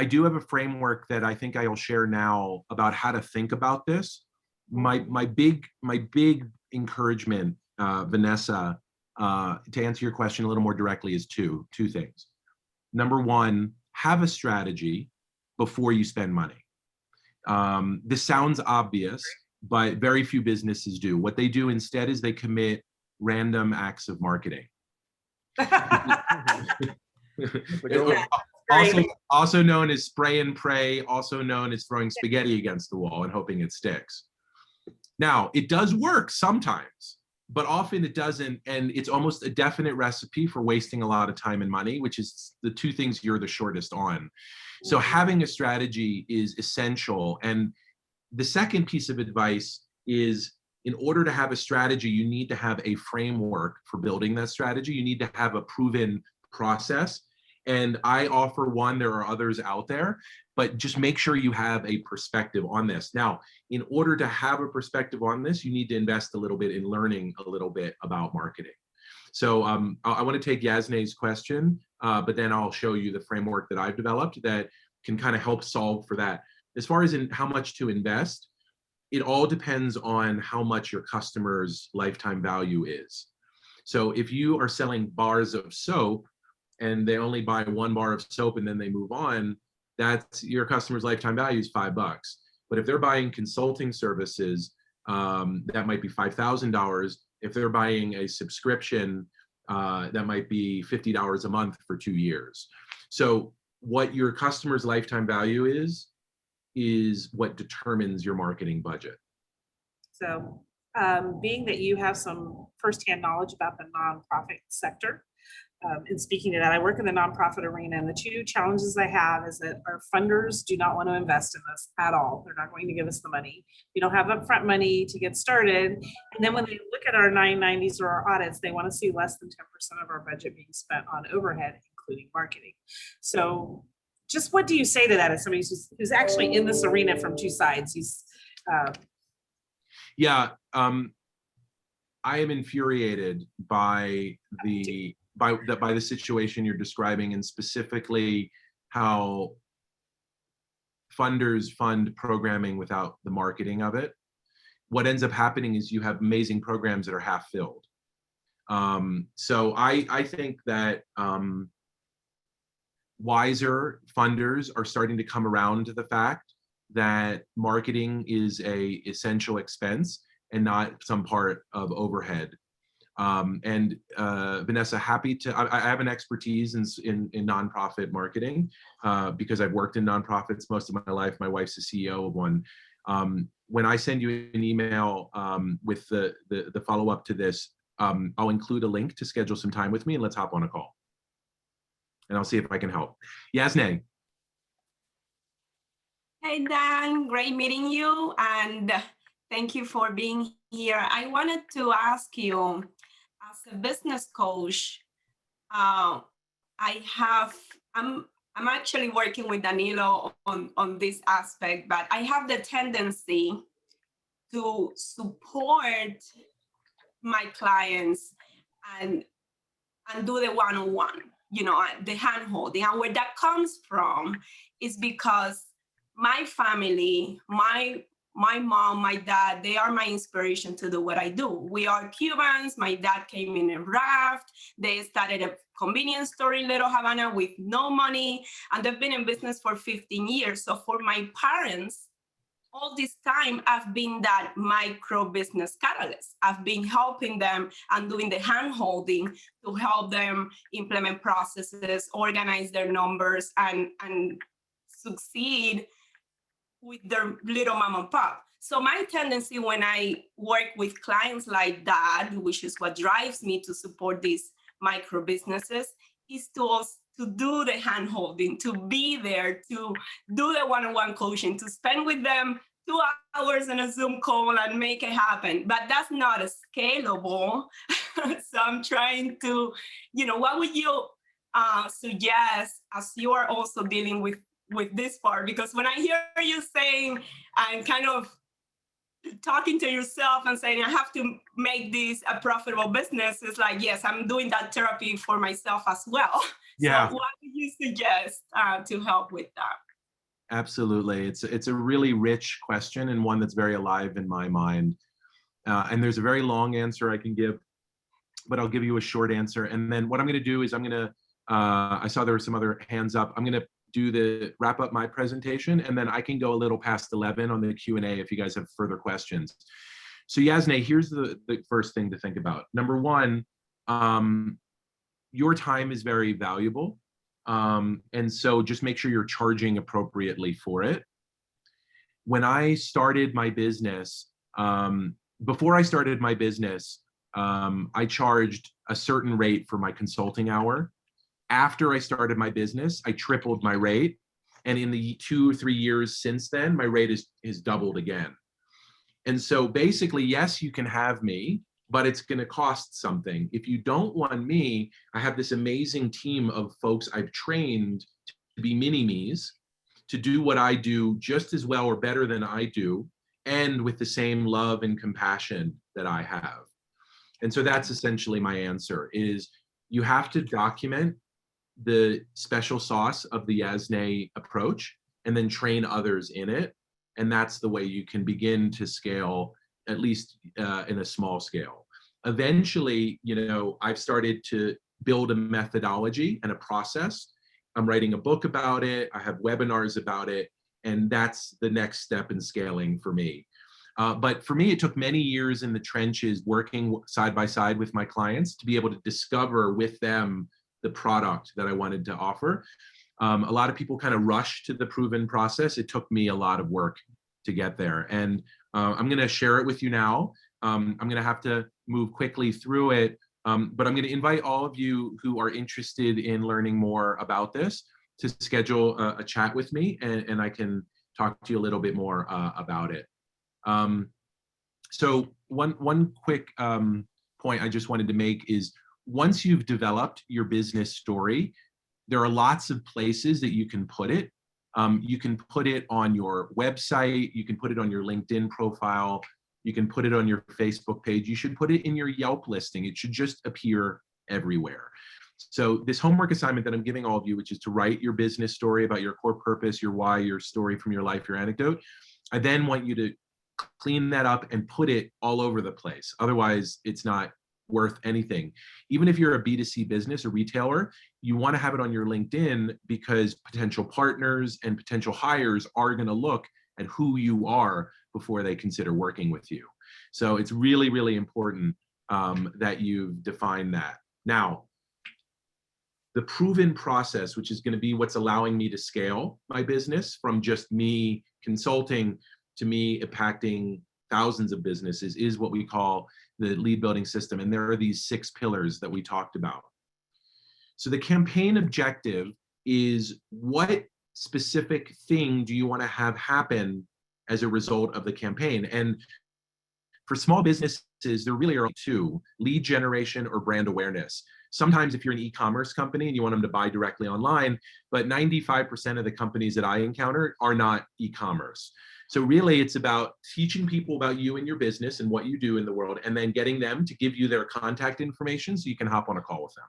I do have a framework that I think I'll share now about how to think about this. My big encouragement, Vanessa, to answer your question a little more directly, is two things. Number one, have a strategy before you spend money. This sounds obvious, but very few businesses do. What they do instead is they commit random acts of marketing. Also known as spray and pray, also known as throwing spaghetti against the wall and hoping it sticks. Now, it does work sometimes, but often it doesn't, and it's almost a definite recipe for wasting a lot of time and money, which is the two things you're the shortest on. So having a strategy is essential. And the second piece of advice is, in order to have a strategy, you need to have a framework for building that strategy. You need to have a proven process. And I offer one, there are others out there, but just make sure you have a perspective on this. Now, in order to have a perspective on this, you need to invest a little bit in learning a little bit about marketing. So I want to take Yasnay's question, but then I'll show you the framework that I've developed that can kind of help solve for that. As far as in how much to invest, it all depends on how much your customer's lifetime value is. So if you are selling bars of soap and they only buy one bar of soap and then they move on, that's your customer's lifetime value is $5. But if they're buying consulting services, that might be $5,000. If they're buying a subscription, that might be $50 a month for 2 years. So what your customer's lifetime value is what determines your marketing budget. So being that you have some firsthand knowledge about the nonprofit sector, and speaking to that, I work in the nonprofit arena, and the two challenges I have is that our funders do not want to invest in this at all. They're not going to give us the money. We don't have upfront money to get started. And then when they look at our 990s or our audits, they want to see less than 10% of our budget being spent on overhead, including marketing. So just what do you say to that as somebody who's actually in this arena from two sides? Yeah, I am infuriated by the situation you're describing, and specifically how funders fund programming without the marketing of it. What ends up happening is you have amazing programs that are half filled. So I think that wiser funders are starting to come around to the fact that marketing is a essential expense and not some part of overhead. Vanessa, I have an expertise in nonprofit marketing because I've worked in nonprofits most of my life. My wife's the CEO of one. When I send you an email with the follow-up to this, I'll include a link to schedule some time with me, and let's hop on a call. And I'll see if I can help. Yasnay. Hey, Dan, great meeting you. And thank you for being here. I wanted to ask you, as a business coach, I'm actually working with Danilo on this aspect, but I have the tendency to support my clients and do the one-on-one, the hand-holding. And where that comes from is because my family, my mom, my dad, they are my inspiration to do what I do. We are Cubans. My dad came in a raft. They started a convenience store in Little Havana with no money, and they've been in business for 15 years. So for my parents, all this time, I've been that micro business catalyst. I've been helping them and doing the hand-holding to help them implement processes, organize their numbers, and succeed with their little mom and pop. So my tendency when I work with clients like that, which is what drives me to support these micro businesses, is to do the hand-holding, to be there, to do the one-on-one coaching, to spend with them 2 hours in a Zoom call and make it happen. But that's not scalable. So I'm trying to, what would you suggest as you are also dealing with this part? Because when I hear you saying and kind of talking to yourself and saying, I have to make this a profitable business, it's like, yes, I'm doing that therapy for myself as well. Yeah. So what do you suggest to help with that? Absolutely. It's a really rich question and one that's very alive in my mind. And there's a very long answer I can give, but I'll give you a short answer. And then what I'm going to do is I saw there were some other hands up. I'm going to wrap up my presentation, and then I can go a little past 11 on the Q&A if you guys have further questions. So Yasnay, here's the first thing to think about. Number one, your time is very valuable. And so just make sure you're charging appropriately for it. When I started my business, before I started my business, I charged a certain rate for my consulting hour. After I started my business, I tripled my rate. And in the 2 or 3 years since then, my rate is doubled again. And so basically, yes, you can have me but it's going to cost something. If you don't want me, I have this amazing team of folks I've trained to be mini-me's, to do what I do just as well or better than I do, and with the same love and compassion that I have. And so that's essentially my answer, is you have to document the special sauce of the Yasne approach and then train others in it. And that's the way you can begin to scale, at least in a small scale. Eventually, you know, I've started to build a methodology and a process. I'm writing a book about it. I have webinars about it. And that's the next step in scaling for me. But for me, it took many years in the trenches working side by side with my clients to be able to discover with them the product that I wanted to offer. A lot of people kind of rush to the proven process. It took me a lot of work to get there. And I'm going to share it with you now. I'm going to have to move quickly through it. But I'm going to invite all of you who are interested in learning more about this to schedule a chat with me, and I can talk to you a little bit more about it. So one quick point I just wanted to make is, once you've developed your business story, there are lots of places that you can put it. You can put it on your website, you can put it on your LinkedIn profile, you can put it on your Facebook page, you should put it in your Yelp listing. It should just appear everywhere. So this homework assignment that I'm giving all of you, which is to write your business story about your core purpose, your why, your story from your life, your anecdote, I then want you to clean that up and put it all over the place. Otherwise, it's not worth anything. Even if you're a B2C business or retailer, you want to have it on your LinkedIn, because potential partners and potential hires are going to look at who you are before they consider working with you. So it's really, really important that you've defined that. Now, the proven process, which is going to be what's allowing me to scale my business from just me consulting to me impacting thousands of businesses, is what we call the lead building system. And there are these 6 pillars that we talked about. So the campaign objective is, what specific thing do you want to have happen as a result of the campaign? And for small businesses, there really are 2: lead generation or brand awareness. Sometimes if you're an e-commerce company and you want them to buy directly online, but 95% of the companies that I encounter are not e-commerce. So really it's about teaching people about you and your business and what you do in the world, and then getting them to give you their contact information so you can hop on a call with them.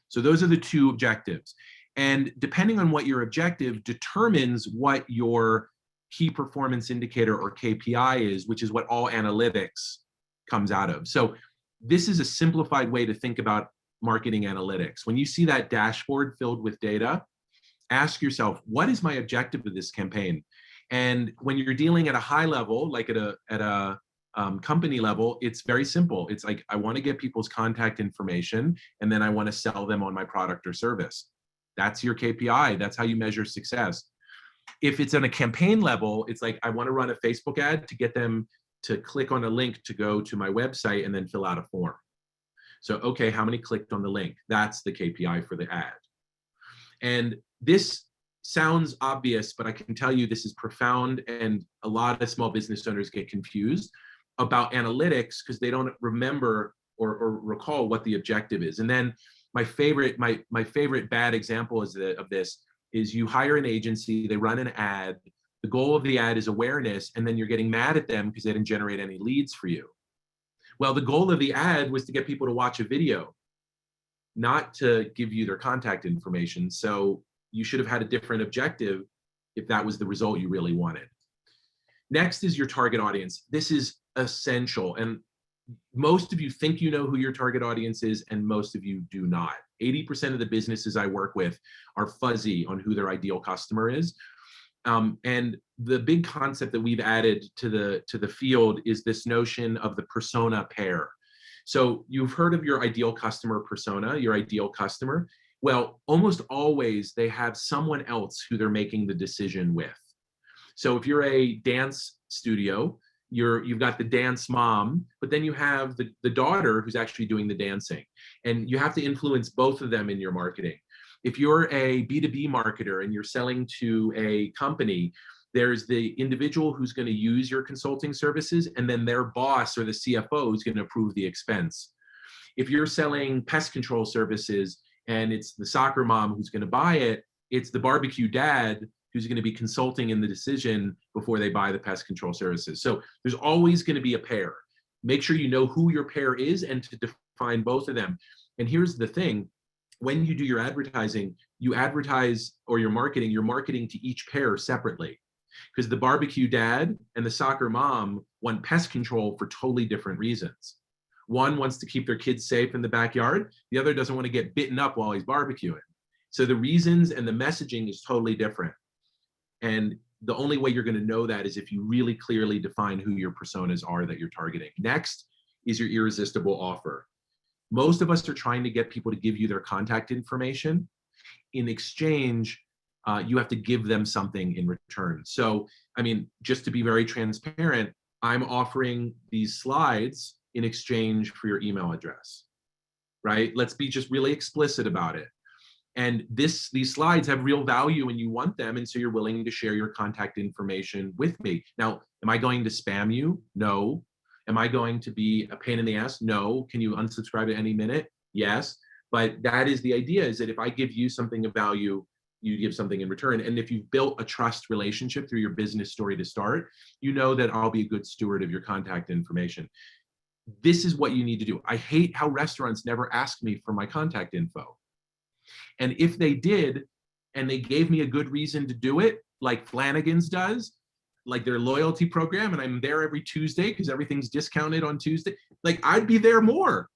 So those are the 2 objectives. And depending on what your objective determines what your key performance indicator or KPI is, which is what all analytics comes out of. So this is a simplified way to think about marketing analytics. When you see that dashboard filled with data, ask yourself, what is my objective of this campaign? And when you're dealing at a high level, like at a company level, it's very simple. It's like, I want to get people's contact information, and then I want to sell them on my product or service. That's your KPI. That's how you measure success. If it's on a campaign level, it's like, I want to run a Facebook ad to get them to click on a link to go to my website and then fill out a form. So, okay, how many clicked on the link? That's the KPI for the ad. And this sounds obvious, but I can tell you this is profound, and a lot of small business owners get confused about analytics because they don't remember or recall what the objective is. And then my favorite bad example of this is, you hire an agency, they run an ad, the goal of the ad is awareness, and then you're getting mad at them because they didn't generate any leads for you. Well, the goal of the ad was to get people to watch a video, not to give you their contact information. So you should have had a different objective if that was the result you really wanted. Next is your target audience. This is essential. And most of you think you know who your target audience is, and most of you do not. 80% of the businesses I work with are fuzzy on who their ideal customer is. And the big concept that we've added to the field is this notion of the persona pair. So you've heard of your ideal customer persona, your ideal customer. Well, almost always they have someone else who they're making the decision with. So if you're a dance studio, you've got the dance mom, but then you have the daughter who's actually doing the dancing. And you have to influence both of them in your marketing. If you're a B2B marketer and you're selling to a company, There's the individual who's going to use your consulting services, and then their boss or the CFO who's going to approve the expense. If you're selling pest control services and it's the soccer mom who's going to buy it, it's the barbecue dad who's going to be consulting in the decision before they buy the pest control services. So there's always going to be a pair. Make sure you know who your pair is and to define both of them. And here's the thing. When you do your advertising, you advertise or you're marketing to each pair separately, because the barbecue dad and the soccer mom want pest control for totally different reasons. One wants to keep their kids safe in the backyard. The other doesn't want to get bitten up while he's barbecuing. So the reasons and the messaging is totally different. And the only way you're going to know that is if you really clearly define who your personas are that you're targeting. Next is your irresistible offer. Most of us are trying to get people to give you their contact information. In exchange, you have to give them something in return. So, I mean, just to be very transparent, I'm offering these slides in exchange for your email address, right? Let's be just really explicit about it. And these slides have real value and you want them, and so you're willing to share your contact information with me. Now, am I going to spam you? No. Am I going to be a pain in the ass? No. Can you unsubscribe at any minute? Yes. But that is the idea, is that if I give you something of value, you give something in return. And if you've built a trust relationship through your business story to start, you know that I'll be a good steward of your contact information. This is what you need to do. I hate how restaurants never ask me for my contact info. And if they did, and they gave me a good reason to do it, like Flanagan's does, like their loyalty program, and I'm there every Tuesday because everything's discounted on Tuesday, like I'd be there more.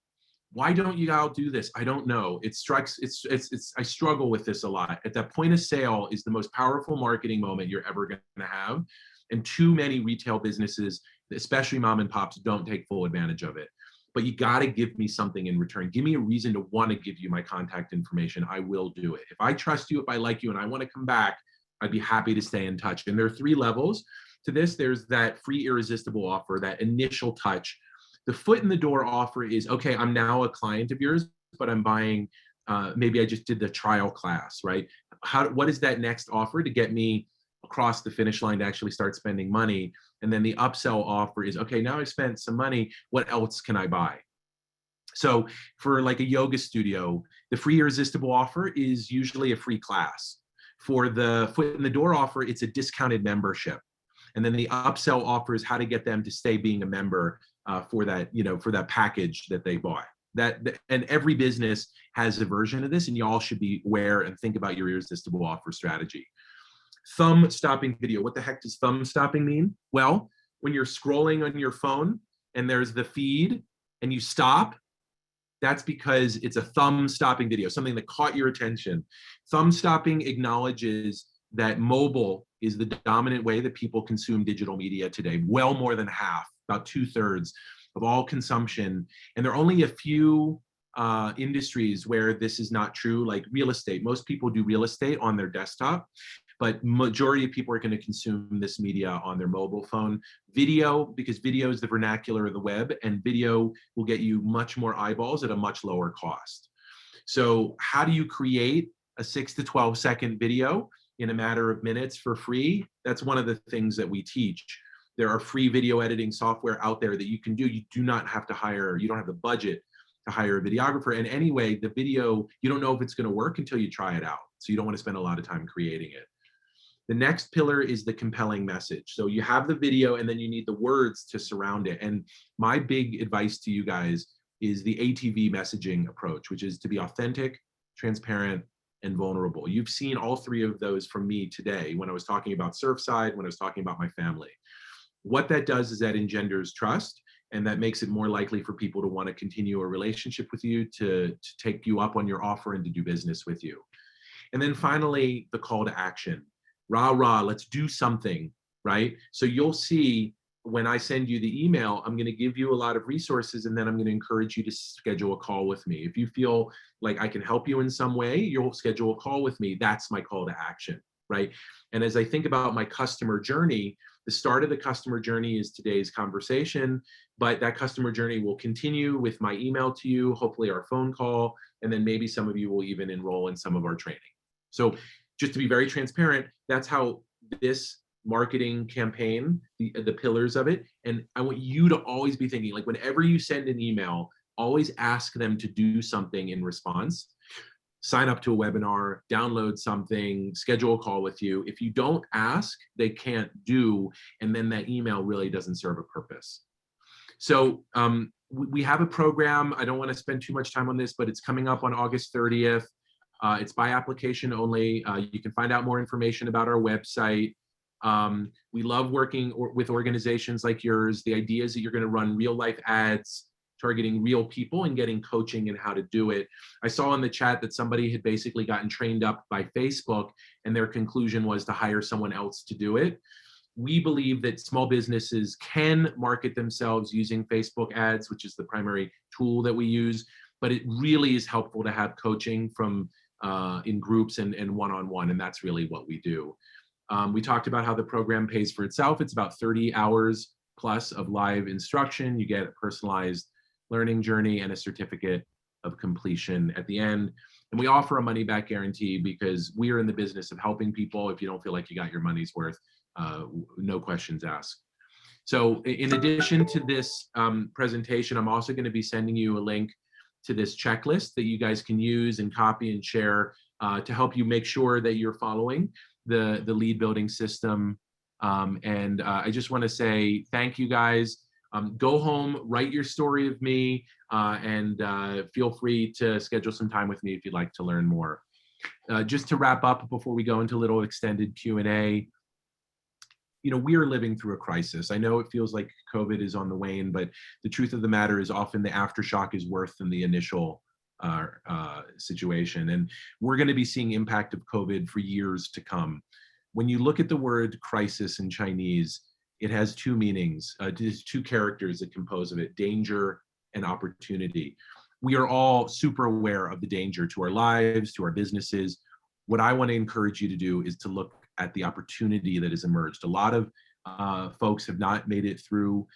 Why don't you all do this? I don't know. I struggle with this a lot. At that point of sale is the most powerful marketing moment you're ever going to have. And too many retail businesses, especially mom and pops, don't take full advantage of it. But you got to give me something in return. Give me a reason to want to give you my contact information. I will do it. If I trust you, if I like you, and I want to come back, I'd be happy to stay in touch. And there are 3 levels to this. There's that free irresistible offer, that initial touch. The foot in the door offer is, okay, I'm now a client of yours, but I'm buying, maybe I just did the trial class, right? What is that next offer to get me across the finish line to actually start spending money? And then the upsell offer is, okay, now I've spent some money, what else can I buy? So for like a yoga studio, the free irresistible offer is usually a free class. For the foot in the door offer, it's a discounted membership. And then the upsell offer is how to get them to stay being a member for that, for that package that they bought. And every business has a version of this, and you all should be aware and think about your irresistible offer strategy. Thumb stopping video. What the heck does thumb stopping mean? Well, when you're scrolling on your phone and there's the feed and you stop, that's because it's a thumb stopping video, something that caught your attention. Thumb stopping acknowledges that mobile is the dominant way that people consume digital media today. Well more than half, about 2/3 of all consumption. And there are only a few industries where this is not true, like real estate. Most people do real estate on their desktop, but majority of people are going to consume this media on their mobile phone. Video, because video is the vernacular of the web, and video will get you much more eyeballs at a much lower cost. So how do you create a 6 to 12 second video in a matter of minutes for free? That's one of the things that we teach. There are free video editing software out there that you can do. You do not have to hire, you don't have the budget to hire a videographer. And anyway, the video, you don't know if it's going to work until you try it out. So you don't want to spend a lot of time creating it. The next pillar is the compelling message. So you have the video and then you need the words to surround it. And my big advice to you guys is the ATV messaging approach, which is to be authentic, transparent, and vulnerable. You've seen all 3 of those from me today when I was talking about Surfside, when I was talking about my family. What that does is that engenders trust, and that makes it more likely for people to want to continue a relationship with you, to take you up on your offer and to do business with you. And then finally, the call to action. Rah, let's do something, right? So you'll see when I send you the email, I'm going to give you a lot of resources, and then I'm going to encourage you to schedule a call with me. If you feel like I can help you in some way, you'll schedule a call with me. That's my call to action, right? And as I think about my customer journey, the start of the customer journey is today's conversation, but that customer journey will continue with my email to you, hopefully our phone call, and then maybe some of you will even enroll in some of our training. So just to be very transparent, that's how this marketing campaign, the pillars of it. And I want you to always be thinking, like, whenever you send an email, always ask them to do something in response. Sign up to a webinar, download something, schedule a call with you. If you don't ask, they can't do, and then that email really doesn't serve a purpose. So we have a program. I don't want to spend too much time on this, but it's coming up on August 30th. It's by application only. You can find out more information about our website. We love working with organizations like yours. The idea is that you're going to run real life ads targeting real people and getting coaching in how to do it. I saw in the chat that somebody had basically gotten trained up by Facebook and their conclusion was to hire someone else to do it. We believe that small businesses can market themselves using Facebook ads, which is the primary tool that we use, but it really is helpful to have coaching from in groups and one-on-one, and that's really what we do. We talked about how the program pays for itself. It's about 30 hours plus of live instruction. You get a personalized learning journey and a certificate of completion at the end. And we offer a money-back guarantee because we are in the business of helping people. If you don't feel like you got your money's worth, no questions asked. So in addition to this presentation, I'm also going to be sending you a link to this checklist that you guys can use and copy and share to help you make sure that you're following the lead building system. I just want to say thank you guys. Go home, write your story of me, and feel free to schedule some time with me if you'd like to learn more. Just to wrap up before we go into a little extended Q&A, you know, we are living through a crisis. I know it feels like COVID is on the wane, but the truth of the matter is often the aftershock is worse than the initial situation. And we're going to be seeing impact of COVID for years to come. When you look at the word crisis in Chinese, it has two meanings. There's two characters that compose of it: danger and opportunity. We are all super aware of the danger to our lives, to our businesses. What I want to encourage you to do is to look at the opportunity that has emerged. A lot of folks have not made it through.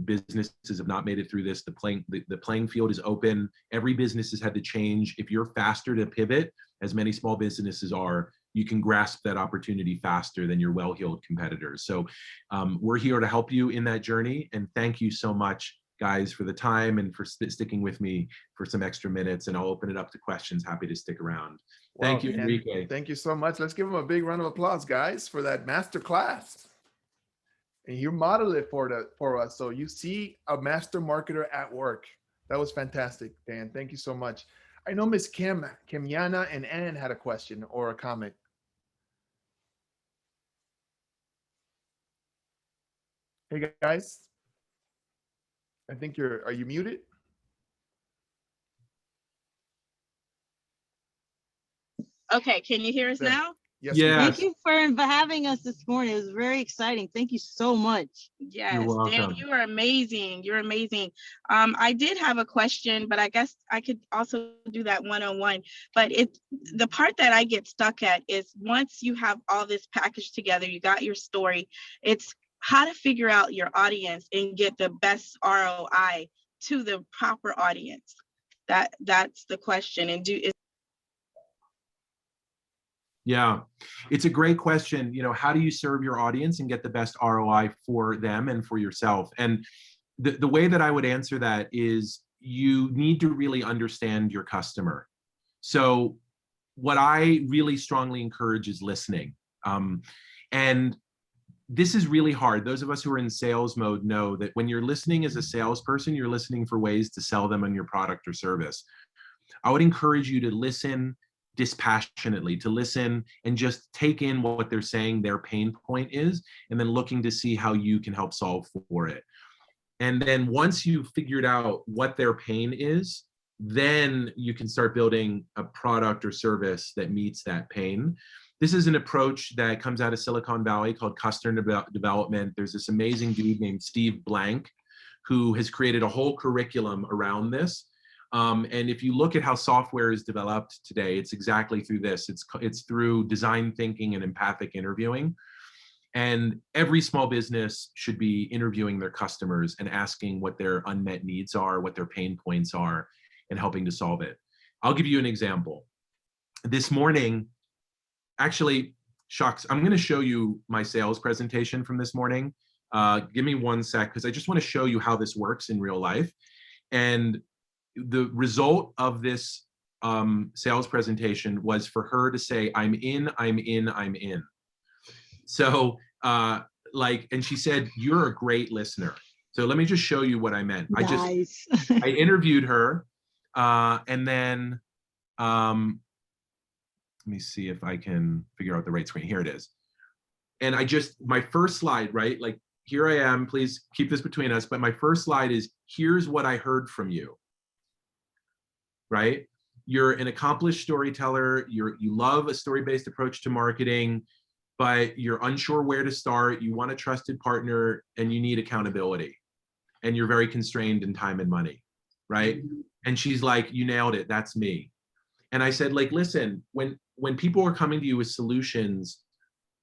Businesses have not made it through this. The playing field is open. Every business has had to change. If you're faster to pivot, as many small businesses are, you can grasp that opportunity faster than your well-heeled competitors. So we're here to help you in that journey. And thank you so much, guys, for the time and for sticking with me for some extra minutes. And I'll open it up to questions. Happy to stick around. Thank you, Enrique. Thank you so much. Let's give him a big round of applause, guys, for that master class. And you modeled it for us. So you see a master marketer at work. That was fantastic, Dan. Thank you so much. I know Miss Kimyana and Ann had a question or a comment. Hey guys, I think are you muted? Okay, can you hear us now? Yes. Thank you for having us this morning. It was very exciting. Thank you so much. Yes, Dan, you are amazing. You're amazing. I did have a question, but I guess I could also do that one-on-one. But the part that I get stuck at is once you have all this packaged together, you got your story, it's how to figure out your audience and get the best ROI to the proper audience. That's the question. And Yeah, it's a great question. You know, how do you serve your audience and get the best ROI for them and for yourself? And the way that I would answer that is you need to really understand your customer. So what I really strongly encourage is listening. And this is really hard. Those of us who are in sales mode know that when you're listening as a salesperson, you're listening for ways to sell them on your product or service. I would encourage you to listen dispassionately, to listen and just take in what they're saying their pain point is, and then looking to see how you can help solve for it. And then once you've figured out what their pain is, then you can start building a product or service that meets that pain. This is an approach that comes out of Silicon Valley called customer development. There's this amazing dude named Steve Blank who has created a whole curriculum around this. And if you look at how software is developed today, it's exactly through this. It's through design thinking and empathic interviewing. And every small business should be interviewing their customers and asking what their unmet needs are, what their pain points are, and helping to solve it. I'll give you an example. This morning, actually, shucks, I'm going to show you my sales presentation from this morning. Give me 1 sec, because I just want to show you how this works in real life. And the result of this sales presentation was for her to say, I'm in, I'm in, I'm in. So and she said, you're a great listener. So let me just show you what I meant. Nice. I interviewed her and then let me see if I can figure out the right screen. Here it is. And my first slide, right? Like, here I am, please keep this between us. But my first slide is, here's what I heard from you, right? You're an accomplished storyteller. You love a story-based approach to marketing, but you're unsure where to start. You want a trusted partner and you need accountability. And you're very constrained in time and money, right? And she's like, you nailed it, that's me. And I said, like, listen, when people are coming to you with solutions,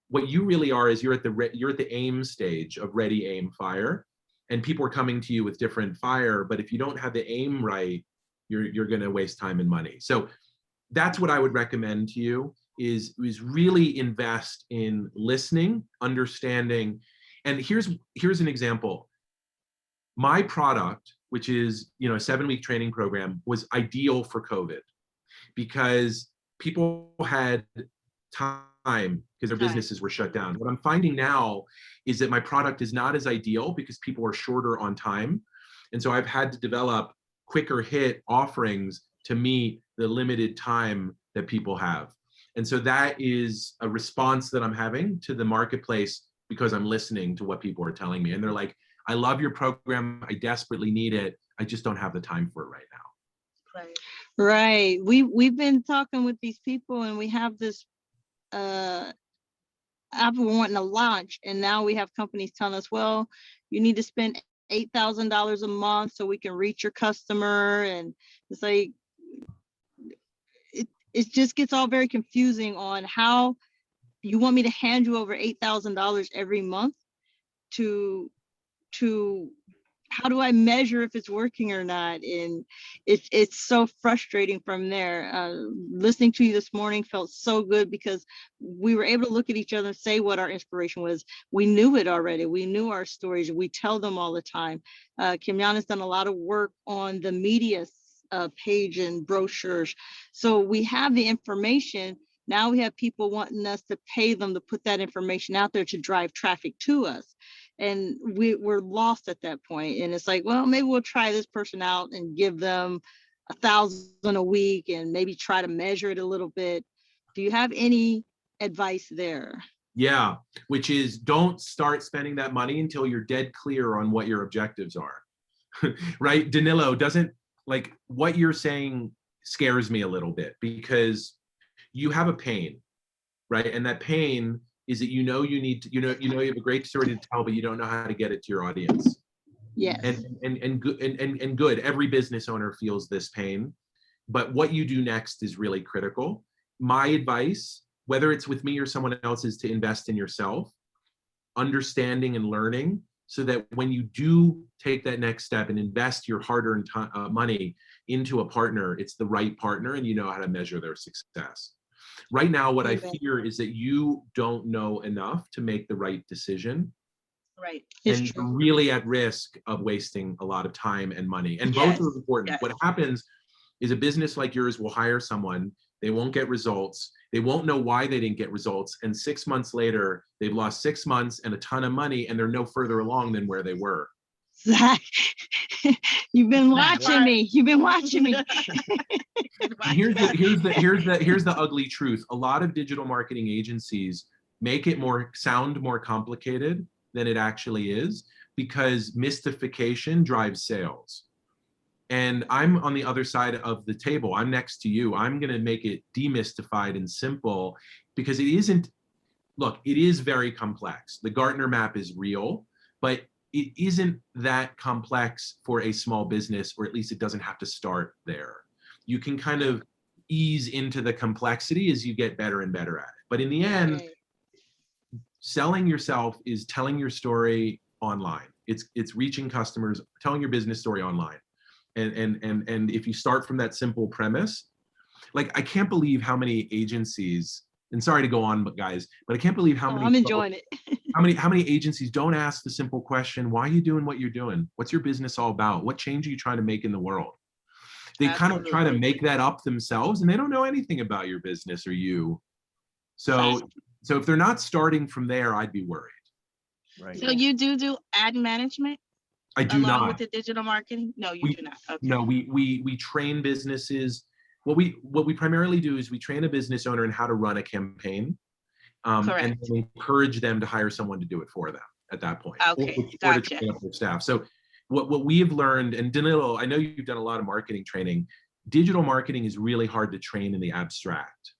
what you really are is you're at the aim stage of ready, aim, fire. And people are coming to you with different fire, but if you don't have the aim right, you're going to waste time and money. So that's what I would recommend to you, is really invest in listening, understanding. And here's an example. My product, which is a 7-week training program, was ideal for COVID because people had time because their businesses were shut down. What I'm finding now is that my product is not as ideal because people are shorter on time. And so I've had to develop quicker hit offerings to meet the limited time that people have. And so that is a response that I'm having to the marketplace because I'm listening to what people are telling me. And they're like, I love your program. I desperately need it. I just don't have the time for it right now. Right. We've been talking with these people, and we have this app we're wanting to launch, and now we have companies telling us, well, you need to spend $8,000 a month so we can reach your customer. And it's like, it just gets all very confusing on how you want me to hand you over $8,000 every month to how do I measure if it's working or not? And it's so frustrating from there. Listening to you this morning felt so good because we were able to look at each other and say what our inspiration was. We knew it already. We knew our stories. We tell them all the time. Kimyana's done a lot of work on the media page and brochures. So we have the information. Now we have people wanting us to pay them to put that information out there to drive traffic to us. And we're lost at that point. And it's like, well, maybe we'll try this person out and give them $1,000 a week and maybe try to measure it a little bit. Do you have any advice there? Yeah, which is, don't start spending that money until you're dead clear on what your objectives are. Right? Danilo, like what you're saying scares me a little bit because you have a pain, right? And that pain is that you need to, you have a great story to tell, but you don't know how to get it to your audience. Yes. And good. Every business owner feels this pain, but what you do next is really critical. My advice, whether it's with me or someone else, is to invest in yourself, understanding and learning, so that when you do take that next step and invest your hard-earned money into a partner, it's the right partner and you know how to measure their success. Right now, what I fear is that you don't know enough to make the right decision. Right. And you're really at risk of wasting a lot of time and money. And both are important. Yes. What happens is a business like yours will hire someone, they won't get results, they won't know why they didn't get results, and 6 months later, they've lost 6 months and a ton of money, and they're no further along than where they were. You've been watching me. You've been watching me. Here's the ugly truth. A lot of digital marketing agencies make it sound more complicated than it actually is, because mystification drives sales. And I'm on the other side of the table. I'm next to you. I'm going to make it demystified and simple, because it isn't. Look, it is very complex. The Gartner map is real, but it isn't that complex for a small business, or at least it doesn't have to start there. You can kind of ease into the complexity as you get better and better at it. But in the end, selling yourself is telling your story online. It's reaching customers, telling your business story online. And if you start from that simple premise, like, I can't believe how many agencies And sorry to go on, but guys, but I can't believe how many I'm enjoying it. how many agencies don't ask the simple question, why are you doing what you're doing? What's your business all about? What change are you trying to make in the world? They kind of try to make that up themselves, and they don't know anything about your business or you. So if they're not starting from there, I'd be worried. Right. So you do ad management? I do along not. with the digital marketing? No, you do not. Okay. No, we train businesses. What we primarily do is we train a business owner in how to run a campaign, and encourage them to hire someone to do it for them at that point. Okay, or to train up their staff. So what we have learned, and Danilo, I know you've done a lot of marketing training. Digital marketing is really hard to train in the abstract.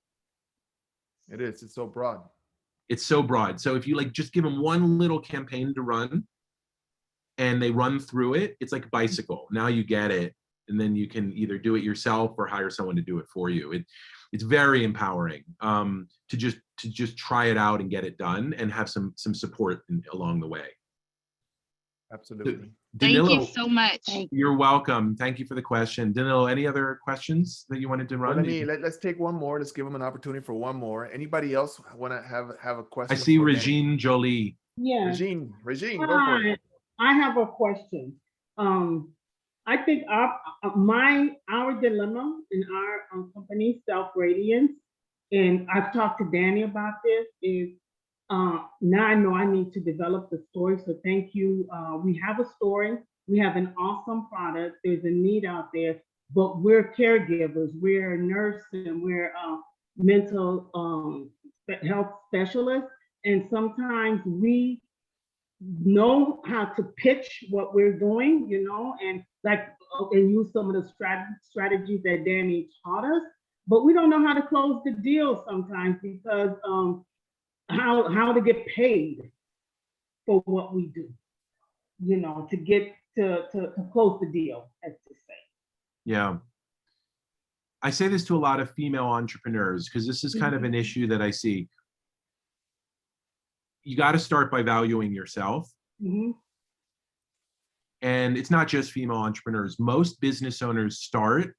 It is. It's so broad. It's so broad. So if you like just give them one little campaign to run and they run through it, it's like a bicycle. Now you get it. And then you can either do it yourself or hire someone to do it for you. It's very empowering to just try it out and get it done and have some support along the way. Absolutely. Danilo, thank you so much. You're welcome. Thank you for the question. Danilo, any other questions that you wanted to run? Well, let's take one more. Let's give them an opportunity for one more. Anybody else want to have a question? I see Regine Jolie. Yeah. Regine, go for it. I have a question. I think our dilemma in our company, Self-Radiance, and I've talked to Danny about this, is now I know I need to develop the story. So thank you. We have a story. We have an awesome product. There's a need out there, but we're caregivers. We're nursing. We're mental health specialists. And sometimes we know how to pitch what we're doing, and use some of the strategies that Danny taught us, but we don't know how to close the deal sometimes because how to get paid for what we do, to get to close the deal, as to say. Yeah. I say this to a lot of female entrepreneurs because this is kind of an issue that I see. You got to start by valuing yourself. And it's not just female entrepreneurs. Most business owners start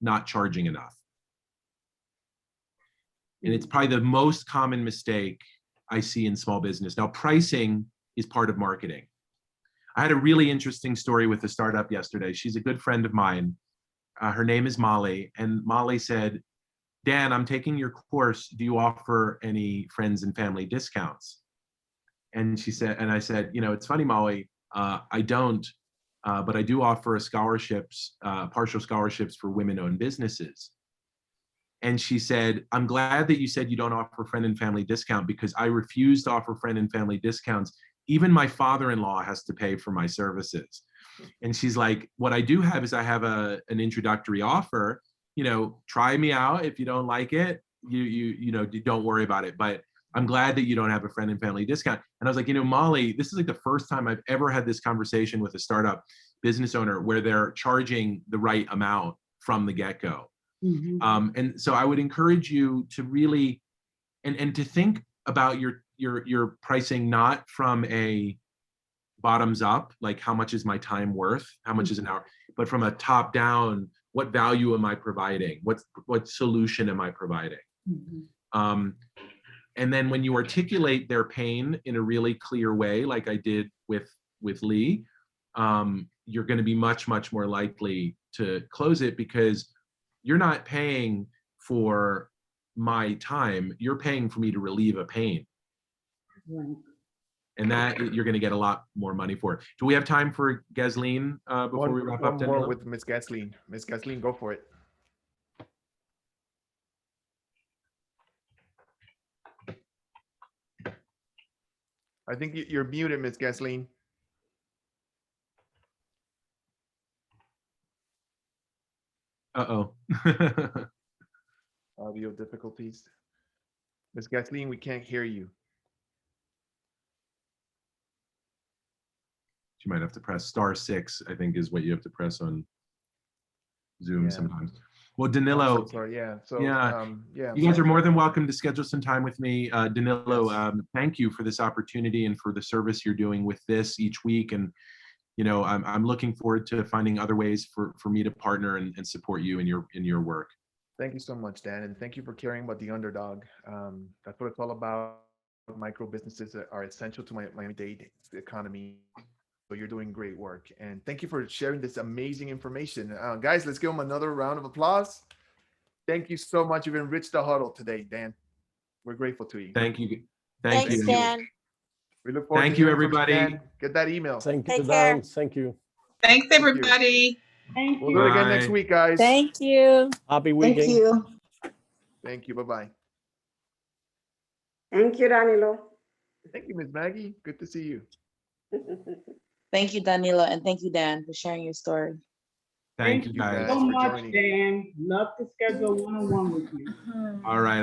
not charging enough. And it's probably the most common mistake I see in small business. Now, pricing is part of marketing. I had a really interesting story with a startup yesterday. She's a good friend of mine. Her name is Molly. And Molly said, Dan, I'm taking your course. Do you offer any friends and family discounts? And she said, and I said, it's funny, Molly, I don't, but I do offer scholarships, partial scholarships for women-owned businesses. And she said, I'm glad that you said you don't offer friend and family discount because I refuse to offer friend and family discounts. Even my father-in-law has to pay for my services. And she's like, what I do have is I have an introductory offer. Try me out. If you don't like it, you don't worry about it. But I'm glad that you don't have a friend and family discount. And I was like, Molly, this is like the first time I've ever had this conversation with a startup business owner where they're charging the right amount from the get-go. And so I would encourage you to really, and to think about your pricing, not from a bottoms up, like how much is my time worth? How much is an hour? But from a top down, what value am I providing? What solution am I providing? And then when you articulate their pain in a really clear way, like I did with Lee, you're going to be much, much more likely to close it because you're not paying for my time. You're paying for me to relieve a pain. Right. And that you're going to get a lot more money for it. Do we have time for Gasleen before we wrap up? One more with Ms. Gasleen. Ms. Gasleen, go for it. I think you're muted, Ms. Gasleen. Uh-oh. Audio difficulties. Ms. Gasleen, we can't hear you. You might have to press *6, I think is what you have to press on Zoom sometimes. Well, Danilo, sorry, yeah. You guys are more than welcome to schedule some time with me. Danilo, thank you for this opportunity and for the service you're doing with this each week. And, I'm looking forward to finding other ways for me to partner and support you in your work. Thank you so much, Dan, and thank you for caring about the underdog. That's what it's all about. Micro businesses are essential to Miami-Dade economy. So you're doing great work, and thank you for sharing this amazing information, guys. Let's give them another round of applause. Thank you so much. You've enriched the huddle today, Dan. We're grateful to you. Thank you. Thanks, you. Dan. We look forward Thank to you, hearing from everybody. Dan. Get that email. Thank you, Take care. Dan. Thank you. Thanks, Thank you. everybody. Thank We'll you. do it again next Bye. week, guys. Thank you. Happy Thank weekend. you. Thank you. Bye-bye. Thank you, Danilo. Thank you, Ms. Maggie. Good to see you. Thank you, Danilo, and thank you, Dan, for sharing your story. Thank you, you guys. so for much, joining. Dan. Love to schedule one-on-one with you. All right.